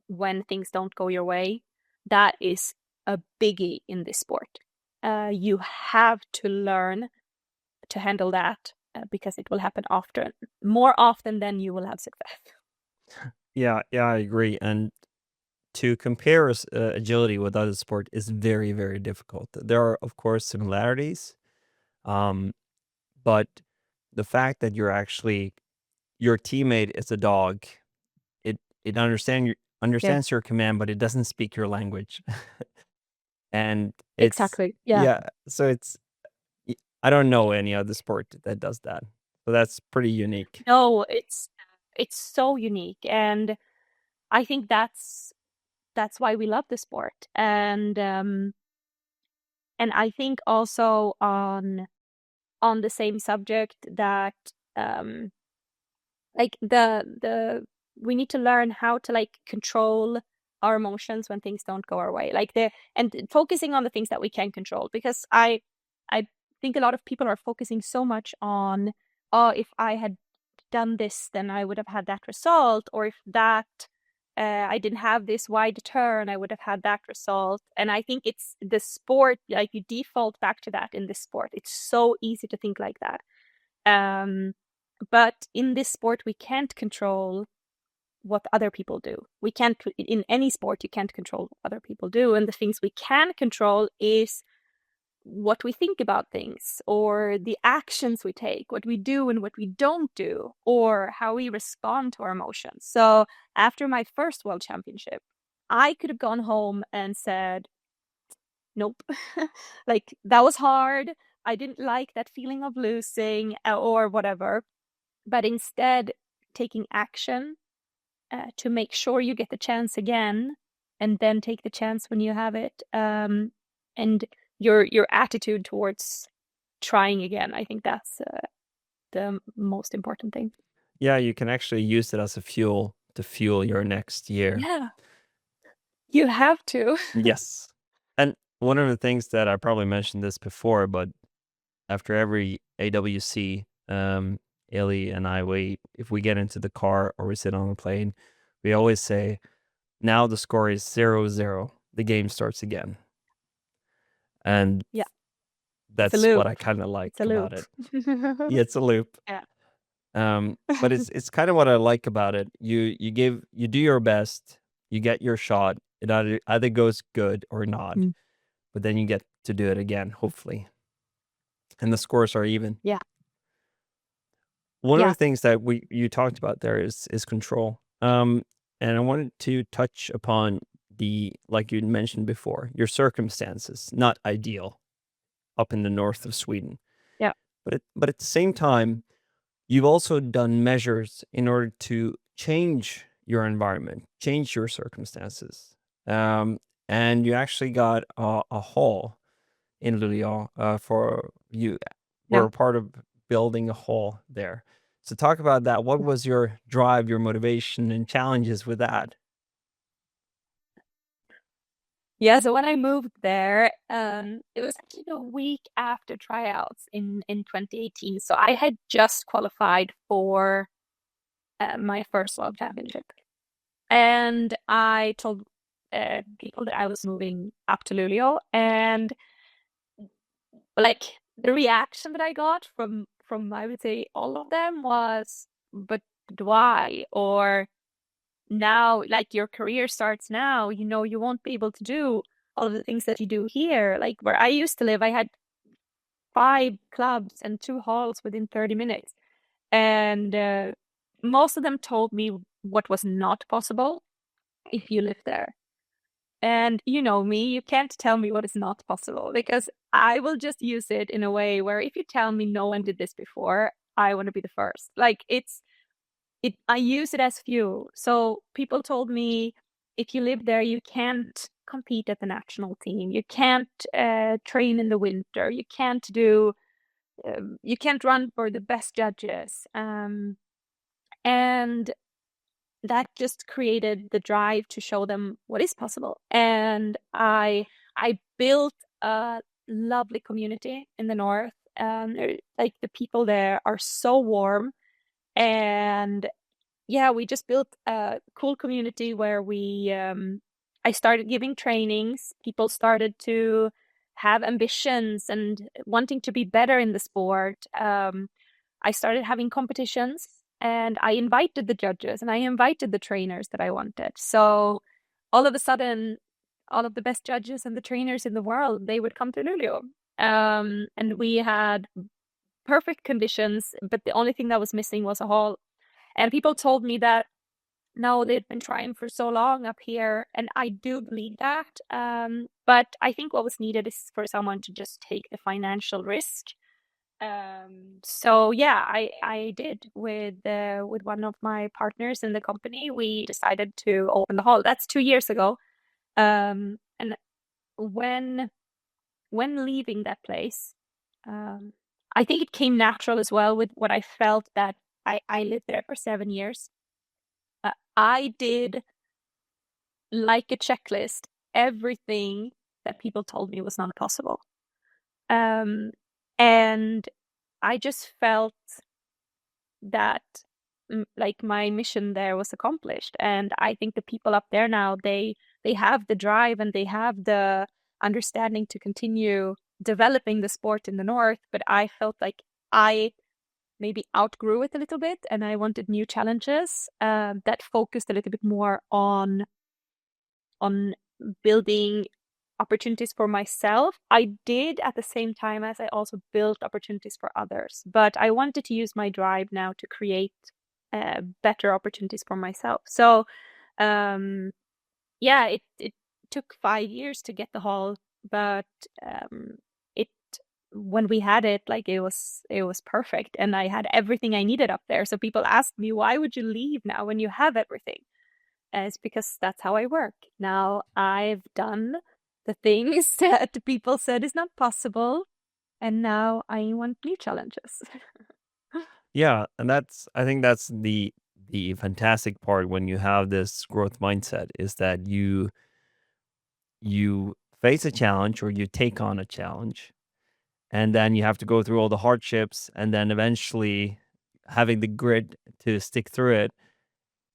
when things don't go your way, that is a biggie in this sport. You have to learn to handle that, because it will happen more often than you will have success. Yeah, I agree. And to compare agility with other sport is very, very difficult. There are, of course, similarities, but the fact that your teammate is a dog, it understands your command, but it doesn't speak your language. And it's Exactly. Yeah. So I don't know any other sport that does that. So that's pretty unique. No, it's so unique, and I think that's why we love the sport. And I think also on the same subject that like we need to learn how to like control our emotions when things don't go our way, and focusing on the things that we can control, because I think a lot of people are focusing so much on, oh, if I had done this, then I would have had that result, or if that I didn't have this wide turn, I would have had that result. And I think it's the sport, like you default back to that in this sport. It's so easy to think like that. But in this sport, we can't control what other people do. We can't, in any sport, you can't control what other people do. And the things we can control is what we think about things, or the actions we take, what we do and what we don't do, or how we respond to our emotions. So after my first World Championship, I could have gone home and said, nope, like that was hard. I didn't like that feeling of losing, or whatever. But instead, taking action to make sure you get the chance again, and then take the chance when you have it. And your attitude towards trying again, I think that's the most important thing. Yeah, you can actually use it as a fuel to fuel your next year. Yeah, you have to. Yes. And one of the things that I probably mentioned this before, but after every AWC, Illy and I, if we get into the car or we sit on the plane, we always say, now the score is 0-0. The game starts again. And Yeah, it's a that's what loop. I kind of like It's a about loop. it. Yeah, it's a loop. Yeah. But it's kind of what I like about it. You do your best, you get your shot. It either goes good or not, Mm. but then you get to do it again, hopefully. And the scores are even. Yeah. One of Yeah. the things that you talked about there is control. And I wanted to touch upon like you mentioned before, your circumstances, not ideal up in the north of Sweden. Yeah. But at the same time, you've also done measures in order to change your environment, change your circumstances. And you actually got a hall in Luleå for you were Yeah. a part of building a hall there. So talk about that. What was your drive, your motivation, and challenges with that? Yeah, so when I moved there, it was actually a week after tryouts in 2018. So I had just qualified for my first world championship, and I told people that I was moving up to Luleå, and like the reaction that I got from I would say all of them was, "But why?" Or now, like your career starts now, you won't be able to do all of the things that you do here. Like where I used to live, I had 5 clubs and 2 halls within 30 minutes. And most of them told me what was not possible if you live there. And you know me, you can't tell me what is not possible because I will just use it in a way where if you tell me no one did this before, I want to be the first. Like I use it as fuel. So people told me if you live there, you can't compete at the national team. You can't train in the winter. You can't run for the best judges. And that just created the drive to show them what is possible. And I built a lovely community in the north. Like the people there are so warm, and yeah, we just built a cool community where I started giving trainings. People started to have ambitions and wanting to be better in the sport. I started having competitions, and I invited the judges and I invited the trainers that I wanted. So all of a sudden, all of the best judges and the trainers in the world, they would come to Luleå. And we had perfect conditions, but the only thing that was missing was a hall. And people told me that no, they've been trying for so long up here, and I do believe that. But I think what was needed is for someone to just take the financial risk. So yeah, I did with one of my partners in the company. We decided to open the hall. That's 2 years ago. And when leaving that place, I think it came natural as well with what I felt that I lived there for 7 years. I did, like a checklist, everything that people told me was not possible. And I just felt that like my mission there was accomplished. And I think the people up there now, they have the drive and they have the understanding to continue developing the sport in the north. But I felt like I maybe outgrew it a little bit, and I wanted new challenges that focused a little bit more on building opportunities for myself. I did at the same time as I also built opportunities for others, but I wanted to use my drive now to create better opportunities for myself. So yeah, it took 5 years to get the hall, but it when we had it, like it was perfect, and I had everything I needed up there. So people asked me, why would you leave now when you have everything? It's because that's how I work. Now I've done the things that people said is not possible, and now I want new challenges. Yeah, and I think that's the fantastic part when you have this growth mindset is that you face a challenge or you take on a challenge and then you have to go through all the hardships, and then eventually having the grit to stick through it,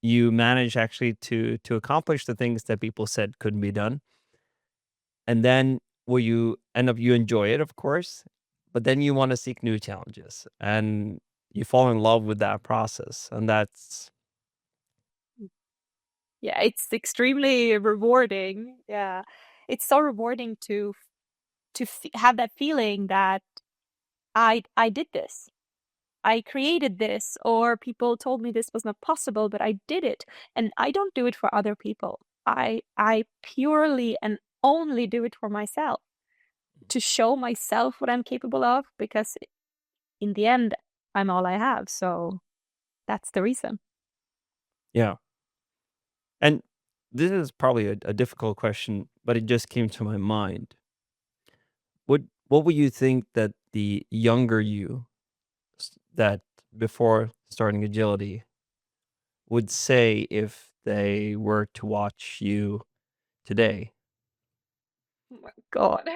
you manage actually to accomplish the things that people said couldn't be done. And then will you end up, you enjoy it, of course, but then you want to seek new challenges, and you fall in love with that process, and that's Yeah, it's extremely rewarding. Yeah, it's so rewarding to have that feeling that I did this. I created this, or people told me this was not possible, but I did it. And I don't do it for other people. I purely and only do it for myself, to show myself what I'm capable of, because in the end, I'm all I have. So that's the reason. yeah. And this is probably a difficult question, but it just came to my mind. What would you think that the younger you that before starting agility would say if they were to watch you today? Oh my God.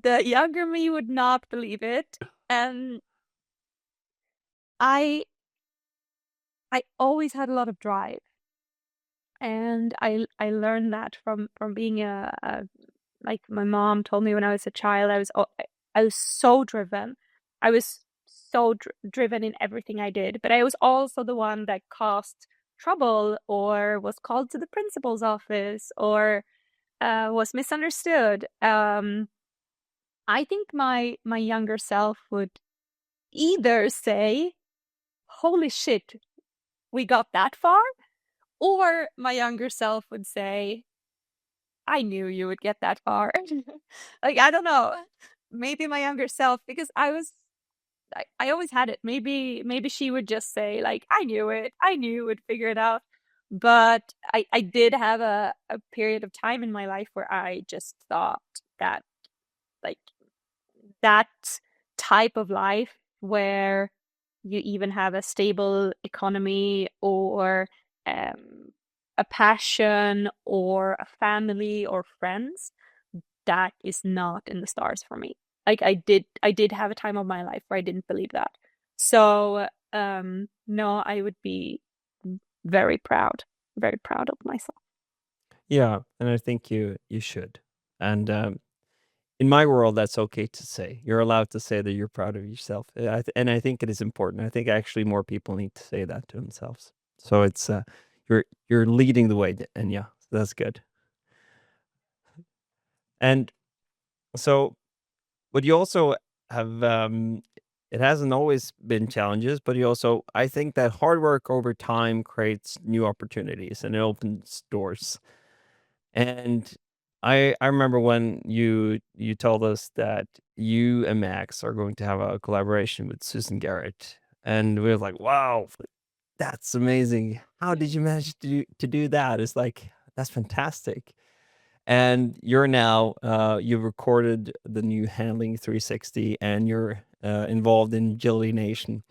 The younger me would not believe it. And I always had a lot of drive. And I learned that from being like my mom told me when I was a child, I was so driven. I was so driven in everything I did, but I was also the one that caused trouble, or was called to the principal's office, or was misunderstood. I think my younger self would either say, "Holy shit, we got that far," or my younger self would say, "I knew you would get that far." Like, I don't know. Maybe my younger self, because I always had it. Maybe she would just say, like, "I knew it. I knew you would figure it out." But I did have a period of time in my life where I just thought that, like, that type of life where you even have a stable economy, or a passion, or a family, or friends, that is not in the stars for me. Like, I did have a time of my life where I didn't believe that. So no, I would be very proud of myself. Yeah, and I think you should. And in my world, that's okay to say. You're allowed to say that you're proud of yourself, and I think it is important. I think actually more people need to say that to themselves. So it's you're leading the way, and yeah, that's good. And so, but you also have it hasn't always been challenges, but you also, I think that hard work over time creates new opportunities and it opens doors. And I remember when you told us that you and Max are going to have a collaboration with Susan Garrett, and we were like, "Wow, that's amazing! How did you manage to do that?" It's like that's fantastic. And you're now you've recorded the new Handling 360, and you're involved in Agility Nation.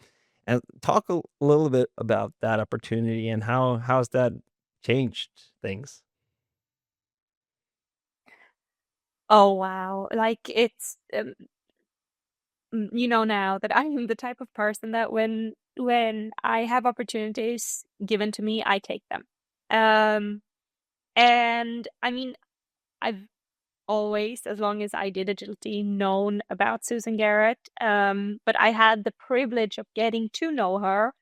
And talk a little bit about that opportunity and how's that changed things. Oh wow. Like, it's you know now that I'm the type of person that when I have opportunities given to me, I take them. Um and I mean, I've always, as long as I did agility, known about Susan Garrett. But I had the privilege of getting to know her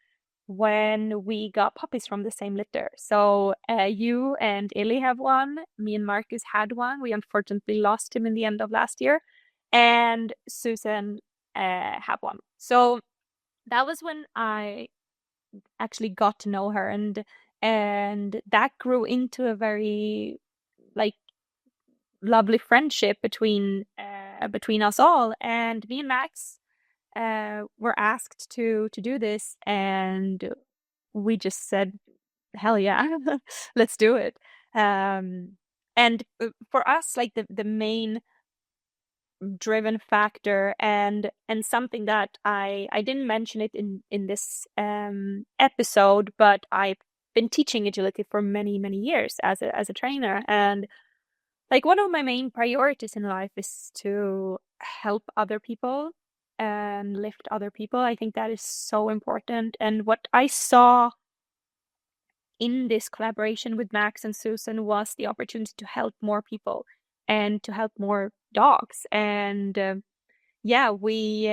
when we got puppies from the same litter. So you and Illy have one. Me and Marcus had one. We unfortunately lost him in the end of last year. And Susan had one. So that was when I actually got to know her, and that grew into a very, like, lovely friendship between us all. And me and Max were asked to do this, and we just said, hell yeah, let's do it. And for us, like, the main driven factor, and something that I didn't mention it in this episode, but I've been teaching agility for many years as a trainer. And like one of my main priorities in life is to help other people and lift other people. I think that is so important. And what I saw in this collaboration with Max and Susan was the opportunity to help more people and to help more dogs. And yeah, we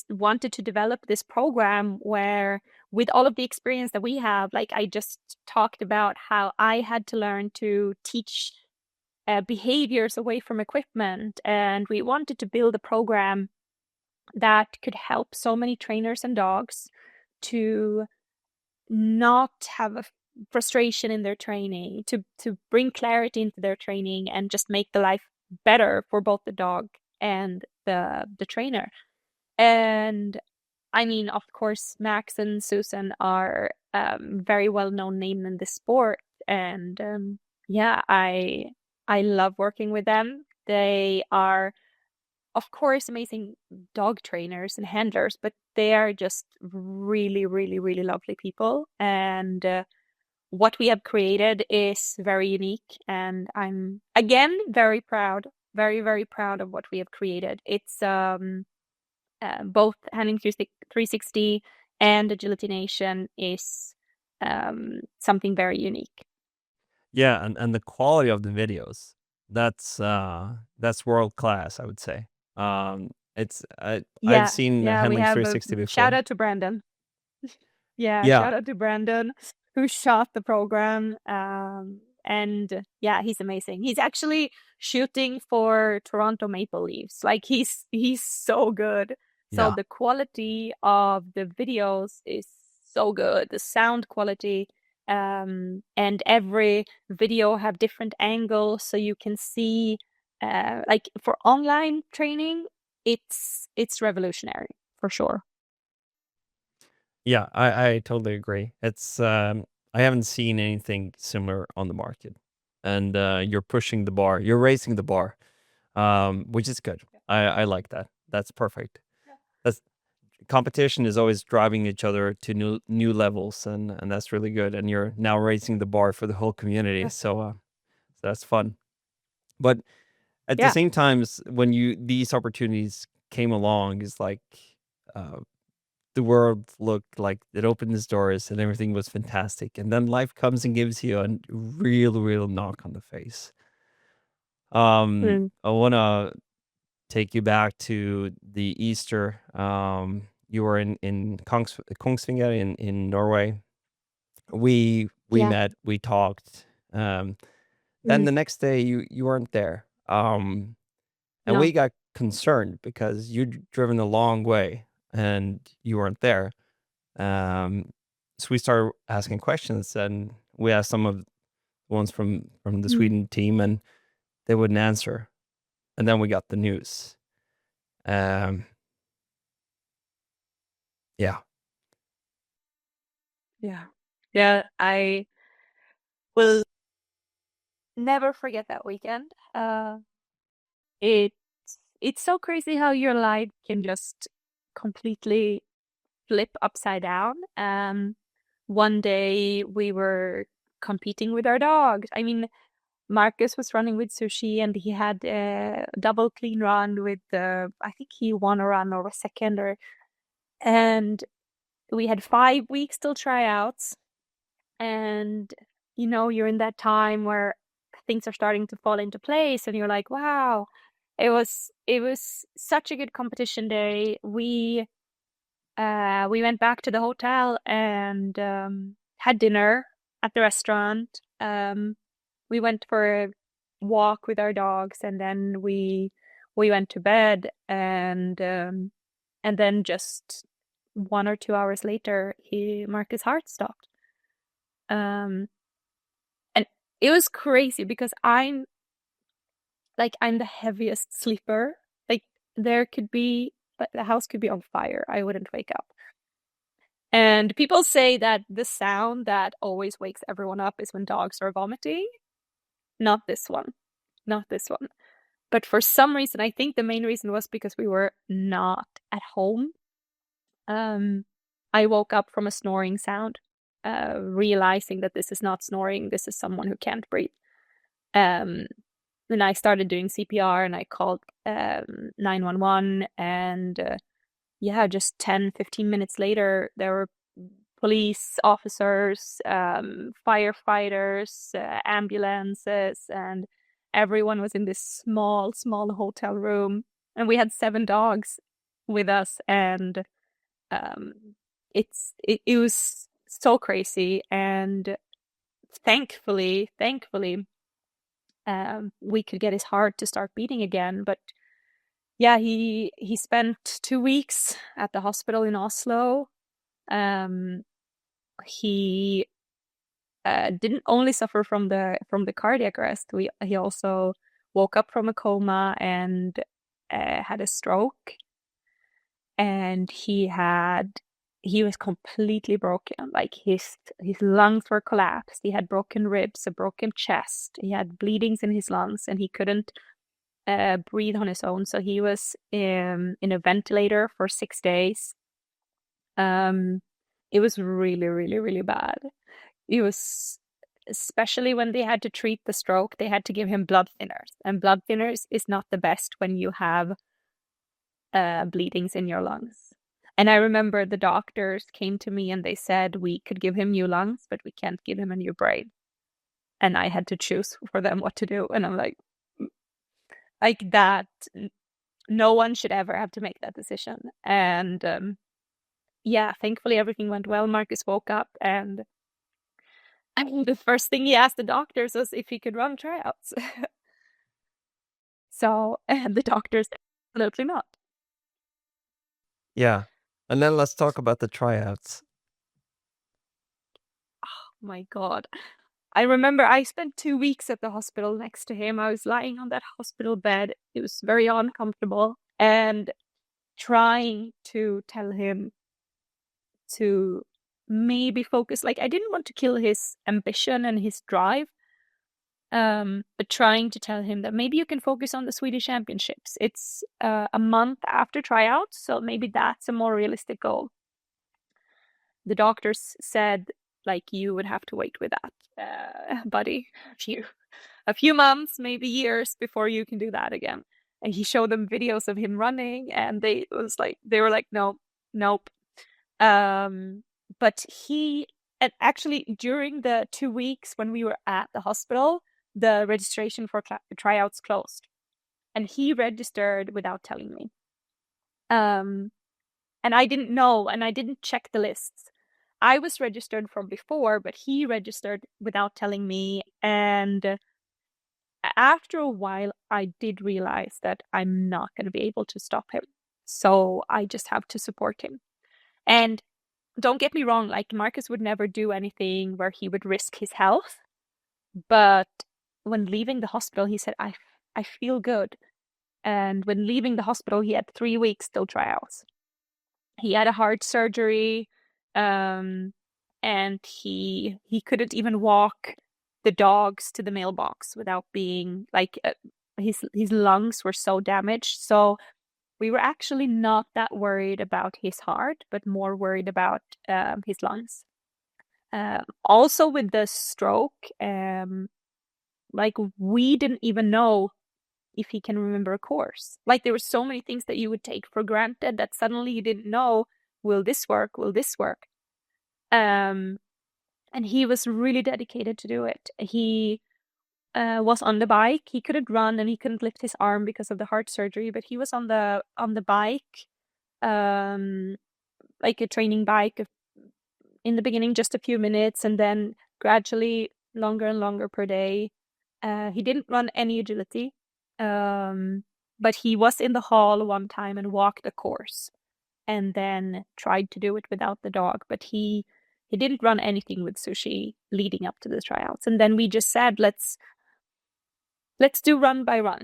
wanted to develop this program where, with all of the experience that we have, like I just talked about how I had to learn to teach behaviors away from equipment, and we wanted to build a program that could help so many trainers and dogs to not have a frustration in their training, to bring clarity into their training and just make the life better for both the dog and the trainer. And I mean, of course, Max and Susan are very well-known name in the sport, and yeah, I love working with them. They are, of course, amazing dog trainers and handlers, but they are just really, really, really lovely people. And what we have created is very unique. And I'm, again, very proud, very, very proud of what we have created. It's both Handling 360 and Agility Nation is something very unique. Yeah, and the quality of the videos, that's world class, I would say. I've seen Yeah, we Handling have a 360 shout before. out to Brandon. Yeah, Yeah, shout out to Brandon who shot the program. And yeah, he's amazing. He's actually shooting for Toronto Maple Leafs. Like he's so good. So yeah. the quality of the videos is so good. The sound quality, and every video have different angles so you can see, like for online training, it's revolutionary for sure. Yeah, I totally agree. It's I haven't seen anything similar on the market, and you're pushing the bar, you're raising the bar, which is good. I like that. That's perfect. That's competition is always driving each other to new levels, and that's really good. And you're now raising the bar for the whole community, so that's fun. But at the Yeah. same times, when you these opportunities came along, is like uh, the world looked like it opened its doors and everything was fantastic. And then life comes and gives you a real knock on the face. Mm. I want to take you back to the Easter. You were in Kongsvinger in Norway. We Yeah. met, we talked. Then Mm. the next day you weren't there. And No. we got concerned because you'd driven a long way and you weren't there. So we started asking questions, and we asked some of the ones from the Mm. Sweden team, and they wouldn't answer. And then we got the news. Um, yeah, Yeah. Yeah, I will never forget that weekend. It's it's so crazy how your life can just completely flip upside down. One day we were competing with our dogs. I mean, Marcus was running with Sushi, and he had a double clean run with I think he won a run or was second, or and we had 5 weeks till tryouts. And you're in that time where things are starting to fall into place, and you're like, wow, it was such a good competition day. We went back to the hotel and had dinner at the restaurant. We went for a walk with our dogs, and then we went to bed, and then just 1 or 2 hours later, Marcus' heart stopped. Um, and it was crazy because I'm the heaviest sleeper. Like the house could be on fire. I wouldn't wake up. And people say that the sound that always wakes everyone up is when dogs are vomiting. Not this one. Not this one. But for some reason, I think the main reason was because we were not at home. I woke up from a snoring sound, realizing that this is not snoring, this is someone who can't breathe. Um, and I started doing CPR, and I called 911, and just 10, 15 minutes later, there were police officers, firefighters, ambulances, and everyone was in this small hotel room. And we had 7 dogs with us, and it was so crazy. And thankfully, we could get his heart to start beating again. But yeah, he spent 2 weeks at the hospital in Oslo. He didn't only suffer from the cardiac arrest. He also woke up from a coma and had a stroke, and he was completely broken. Like his lungs were collapsed. He had broken ribs, a broken chest. He had bleedings in his lungs, and he couldn't breathe on his own. So he was in a ventilator for 6 days. It was really, really, really bad. It was, especially when they had to treat the stroke, they had to give him blood thinners, and blood thinners is not the best when you have bleedings in your lungs. And I remember the doctors came to me and they said, we could give him new lungs, but we can't give him a new brain. And I had to choose for them what to do. And I'm like that, no one should ever have to make that decision. And thankfully everything went well. Marcus woke up, and I mean, the first thing he asked the doctors was if he could run tryouts. So, and the doctors said, absolutely not. Yeah. And then let's talk about the tryouts. Oh my God. I remember I spent 2 weeks at the hospital next to him. I was lying on that hospital bed. It was very uncomfortable, and trying to tell him to maybe focus. Like, I didn't want to kill his ambition and his drive, but trying to tell him that maybe you can focus on the Swedish Championships. It's a month after tryouts, so maybe that's a more realistic goal. The doctors said, like, you would have to wait with that, buddy, a few months, maybe years before you can do that again. And he showed them videos of him running, and they were like, no, nope. But and actually during the 2 weeks when we were at the hospital, the registration for tryouts closed, and he registered without telling me. And I didn't know, and I didn't check the lists. I was registered from before, but he registered without telling me. And after a while, I did realize that I'm not going to be able to stop him. So I just have to support him. And don't get me wrong, like, Marcus would never do anything where he would risk his health. But when leaving the hospital, he said, I feel good. And when leaving the hospital, he had 3 weeks till tryouts. He had a heart surgery, and he couldn't even walk the dogs to the mailbox without being like, his lungs were so damaged. So we were actually not that worried about his heart, but more worried about his lungs. Also with the stroke, like, we didn't even know if he can remember a course. Like, there were so many things that you would take for granted that suddenly you didn't know, will this work? Will this work? And he was really dedicated to do it. He was on the bike. He couldn't run and he couldn't lift his arm because of the heart surgery, but he was on the bike, like a training bike, in the beginning just a few minutes, and then gradually longer and longer per day. He didn't run any agility, but he was in the hall one time and walked a course, and then tried to do it without the dog. But he didn't run anything with Sushi leading up to the tryouts. And then we just said, let's do run by run.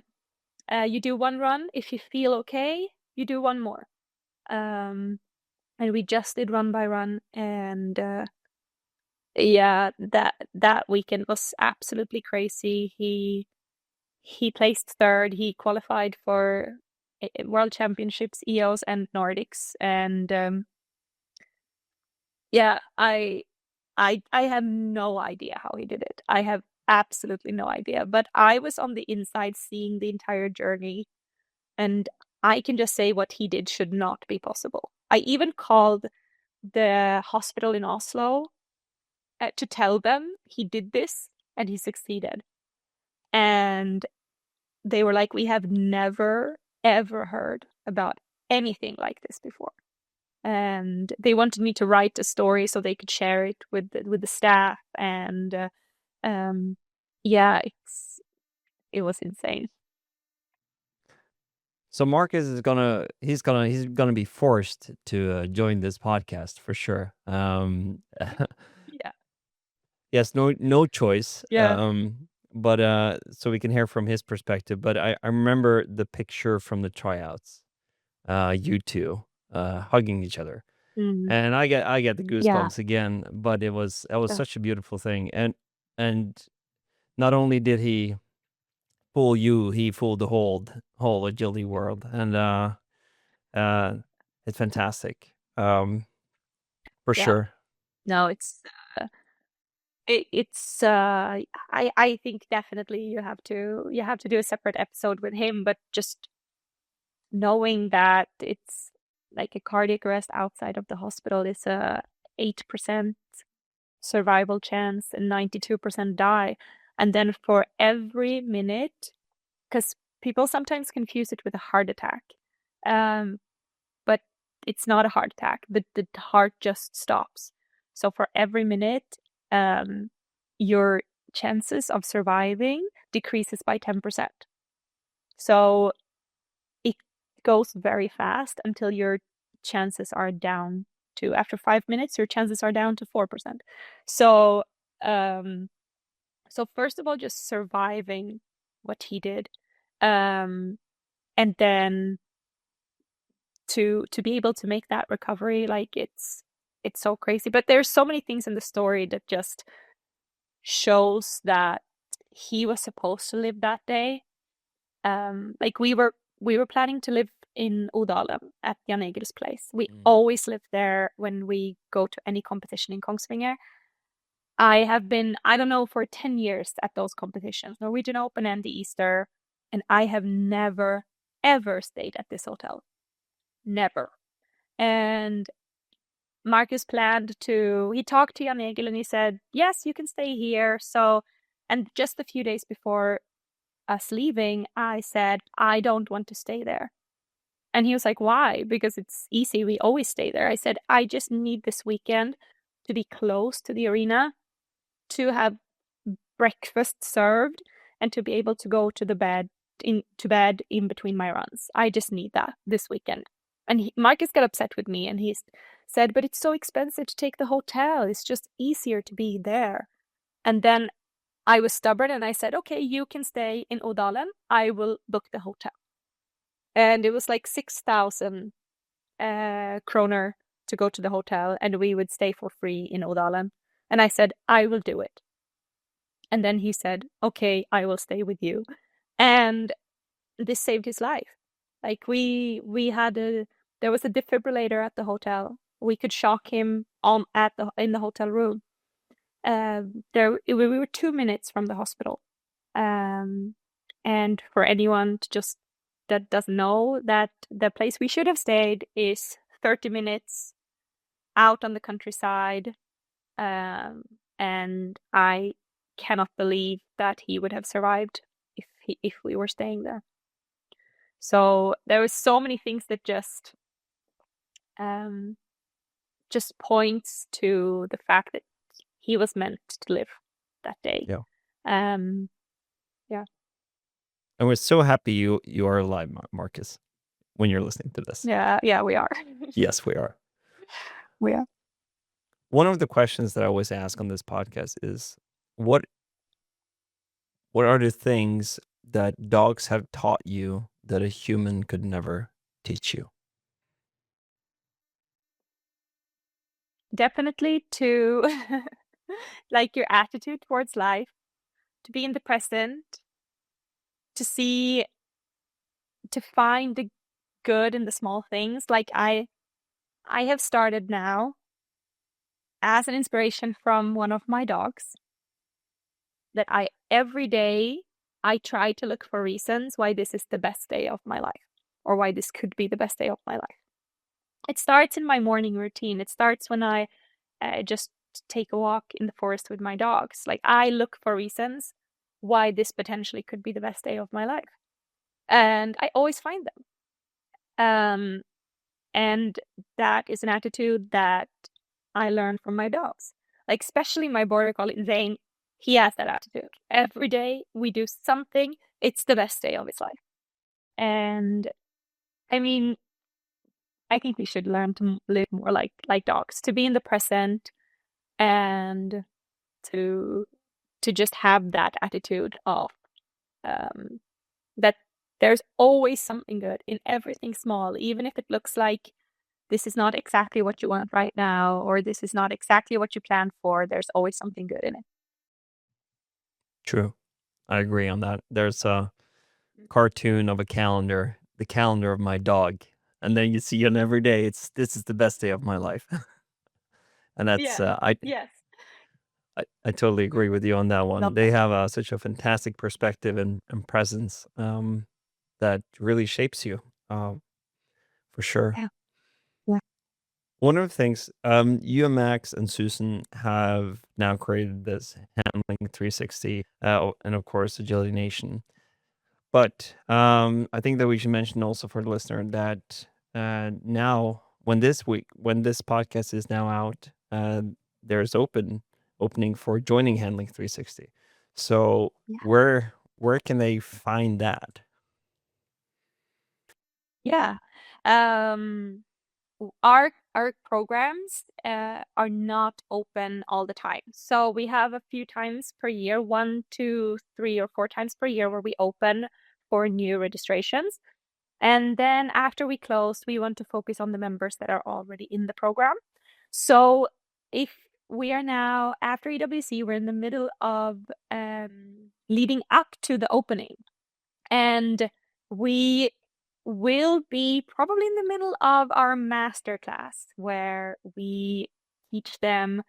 You do one run. If you feel okay, you do one more. And we just did run by run. And that weekend was absolutely crazy. He placed third. He qualified for World Championships, EOS, and Nordics. And I have no idea how he did it. I have absolutely no idea. But I was on the inside seeing the entire journey, and I can just say what he did should not be possible. I even called the hospital in Oslo to tell them he did this and he succeeded. And they were like, we have never, ever heard about anything like this before. And they wanted me to write a story so they could share it with the staff. And yeah, it was insane. So Marcus is gonna be forced to join this podcast for sure. Yeah. Yes, no choice. Yeah. But so we can hear from his perspective. But I remember the picture from the tryouts. You two hugging each other, and I get the goosebumps again. But that was such a beautiful thing, and not only did he fool you, he fooled the whole agility world, and it's fantastic. For sure. No, I think definitely you have to do a separate episode with him, but just knowing that it's like a cardiac arrest outside of the hospital is a 8% survival chance and 92% die. And then for every minute, because people sometimes confuse it with a heart attack, but it's not a heart attack. The heart just stops. So for every minute, your chances of surviving decreases by 10%. So it goes very fast until your chances are down to, after 5 minutes, your chances are down to 4%. So, so first of all, just surviving what he did, and then to be able to make that recovery, like it's so crazy. But there's so many things in the story that just shows that he was supposed to live that day. Like we were planning to live in Odalen at Jan Egel's place. We always live there when we go to any competition in Kongsvinger. I have been, I don't know, for 10 years at those competitions, Norwegian Open and the Easter, and I have never, ever stayed at this hotel. Never. And Marcus planned to, he talked to Jan Egel and he said, yes, you can stay here. So, and just a few days before us leaving, I said, I don't want to stay there. And he was like, why? Because it's easy. We always stay there. I said, I just need this weekend to be close to the arena, to have breakfast served, and to be able to go to bed in between my runs. I just need that this weekend. And Marcus got upset with me and he said, but it's so expensive to take the hotel. It's just easier to be there. And then I was stubborn and I said, okay, you can stay in Odalen. I will book the hotel. And it was like 6,000 kroner to go to the hotel, and we would stay for free in Odalen. And I said, I will do it. And then he said, okay, I will stay with you. And this saved his life. Like we had there was a defibrillator at the hotel. We could shock him in the hotel room. We were 2 minutes from the hospital. And for anyone that doesn't know, that the place we should have stayed is 30 minutes out on the countryside. And I cannot believe that he would have survived if we were staying there. So there was so many things that just points to the fact that he was meant to live that day. Yeah. Yeah. And we're so happy you are alive, Marcus, when you're listening to this. Yeah, we are. Yes, we are. We are. One of the questions that I always ask on this podcast is, what are the things that dogs have taught you that a human could never teach you? Definitely to like your attitude towards life, to be in the present, to find the good in the small things. Like I have started now, as an inspiration from one of my dogs, that every day I try to look for reasons why this is the best day of my life, or why this could be the best day of my life. It starts in my morning routine. It starts when I just take a walk in the forest with my dogs. Like, I look for reasons why this potentially could be the best day of my life. And I always find them. And that is an attitude that I learned from my dogs. Like, especially my border collie, Zane, he has that attitude. Every day we do something, it's the best day of his life. And I mean, I think we should learn to live more like dogs, to be in the present, and to just have that attitude of that there's always something good in everything small, even if it looks like this is not exactly what you want right now, or this is not exactly what you planned for. There's always something good in it. True. I agree on that. There's a cartoon of a calendar, the calendar of my dog. And then you see on every day, this is the best day of my life. And that's, Yes. I totally agree with you on that one. Love They that. have such a fantastic perspective and presence that really shapes you, for sure. Yeah. Yeah. One of the things, you and Max and Susan have now created this Handling 360, and of course Agility Nation. But I think that we should mention also for the listener that now, when this podcast is now out, there's opening for joining Handling 360. So Yeah. where can they find that? Yeah. Our programs are not open all the time. So we have a few times per year, 1, 2, 3, or 4 times per year, where we open for new registrations. And then after we close, we want to focus on the members that are already in the program. So if we are now, after EWC, we're in the middle of leading up to the opening. And we will be probably in the middle of our masterclass, where we teach them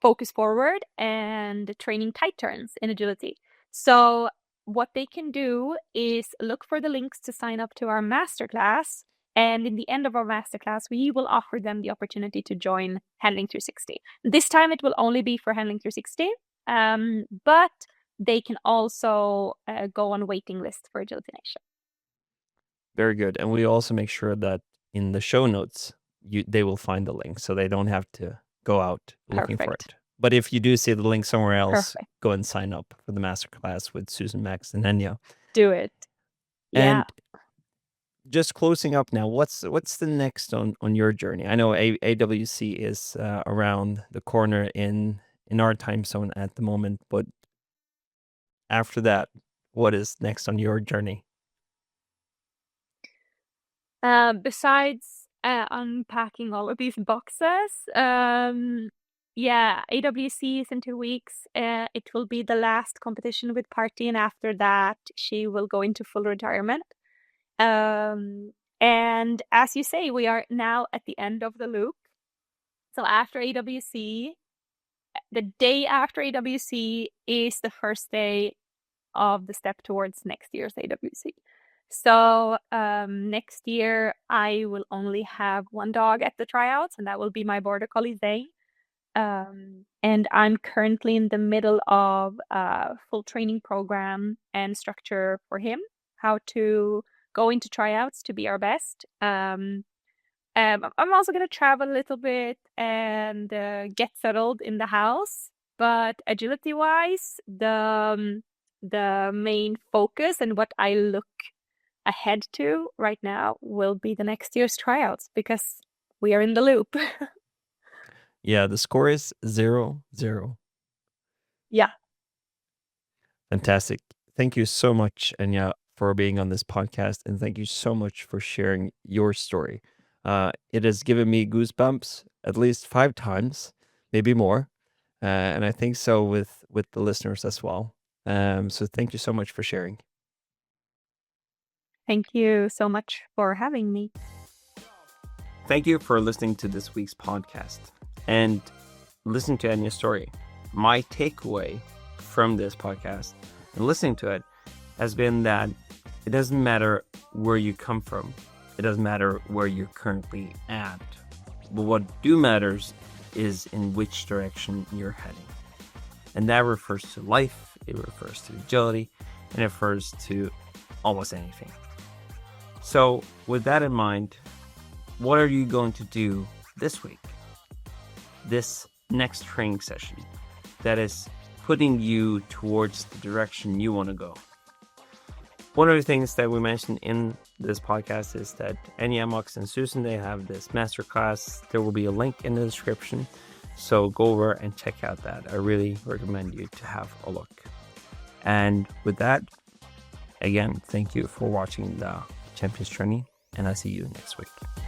focus forward and training tight turns in agility. So what they can do is look for the links to sign up to our masterclass. And in the end of our masterclass, we will offer them the opportunity to join Handling 360. This time it will only be for Handling 360, but they can also go on waiting list for Agility Nation. Very good. And we also make sure that in the show notes, they will find the link, so they don't have to go out looking for it. But if you do see the link somewhere else, go and sign up for the masterclass with Susan, Max, and Enya. Do it. And just closing up now, what's the next on your journey? I know AWC is around the corner in our time zone at the moment, but after that, what is next on your journey? Besides unpacking all of these boxes, AWC is in 2 weeks. It will be the last competition with Party, and after that, she will go into full retirement. And as you say, we are now at the end of the loop. So after AWC, the day after AWC is the first day of the step towards next year's AWC. So next year, I will only have one dog at the tryouts, and that will be my border collie, Zane. And I'm currently in the middle of a full training program and structure for him, how to go into tryouts to be our best. I'm also going to travel a little bit and get settled in the house. But agility-wise, the main focus and what I look ahead to right now will be the next year's tryouts, because we are in the loop. Yeah, the score is 0-0. Yeah. Fantastic. Thank you so much, Enya, for being on this podcast, and thank you so much for sharing your story. It has given me goosebumps at least 5 times, maybe more, and I think so with the listeners as well. So thank you so much for sharing. Thank you so much for having me. Thank you for listening to this week's podcast and listening to Enya's story. My takeaway from this podcast and listening to it has been that it doesn't matter where you come from. It doesn't matter where you're currently at. But what matters is in which direction you're heading. And that refers to life, it refers to agility, and it refers to almost anything. So with that in mind, what are you going to do this week? This next training session that is putting you towards the direction you want to go. One of the things that we mentioned in this podcast is that Enya, Mox, and Susan, they have this masterclass. There will be a link in the description. So go over and check out that. I really recommend you to have a look. And with that, again, thank you for watching the Champions Journey, and I'll see you next week.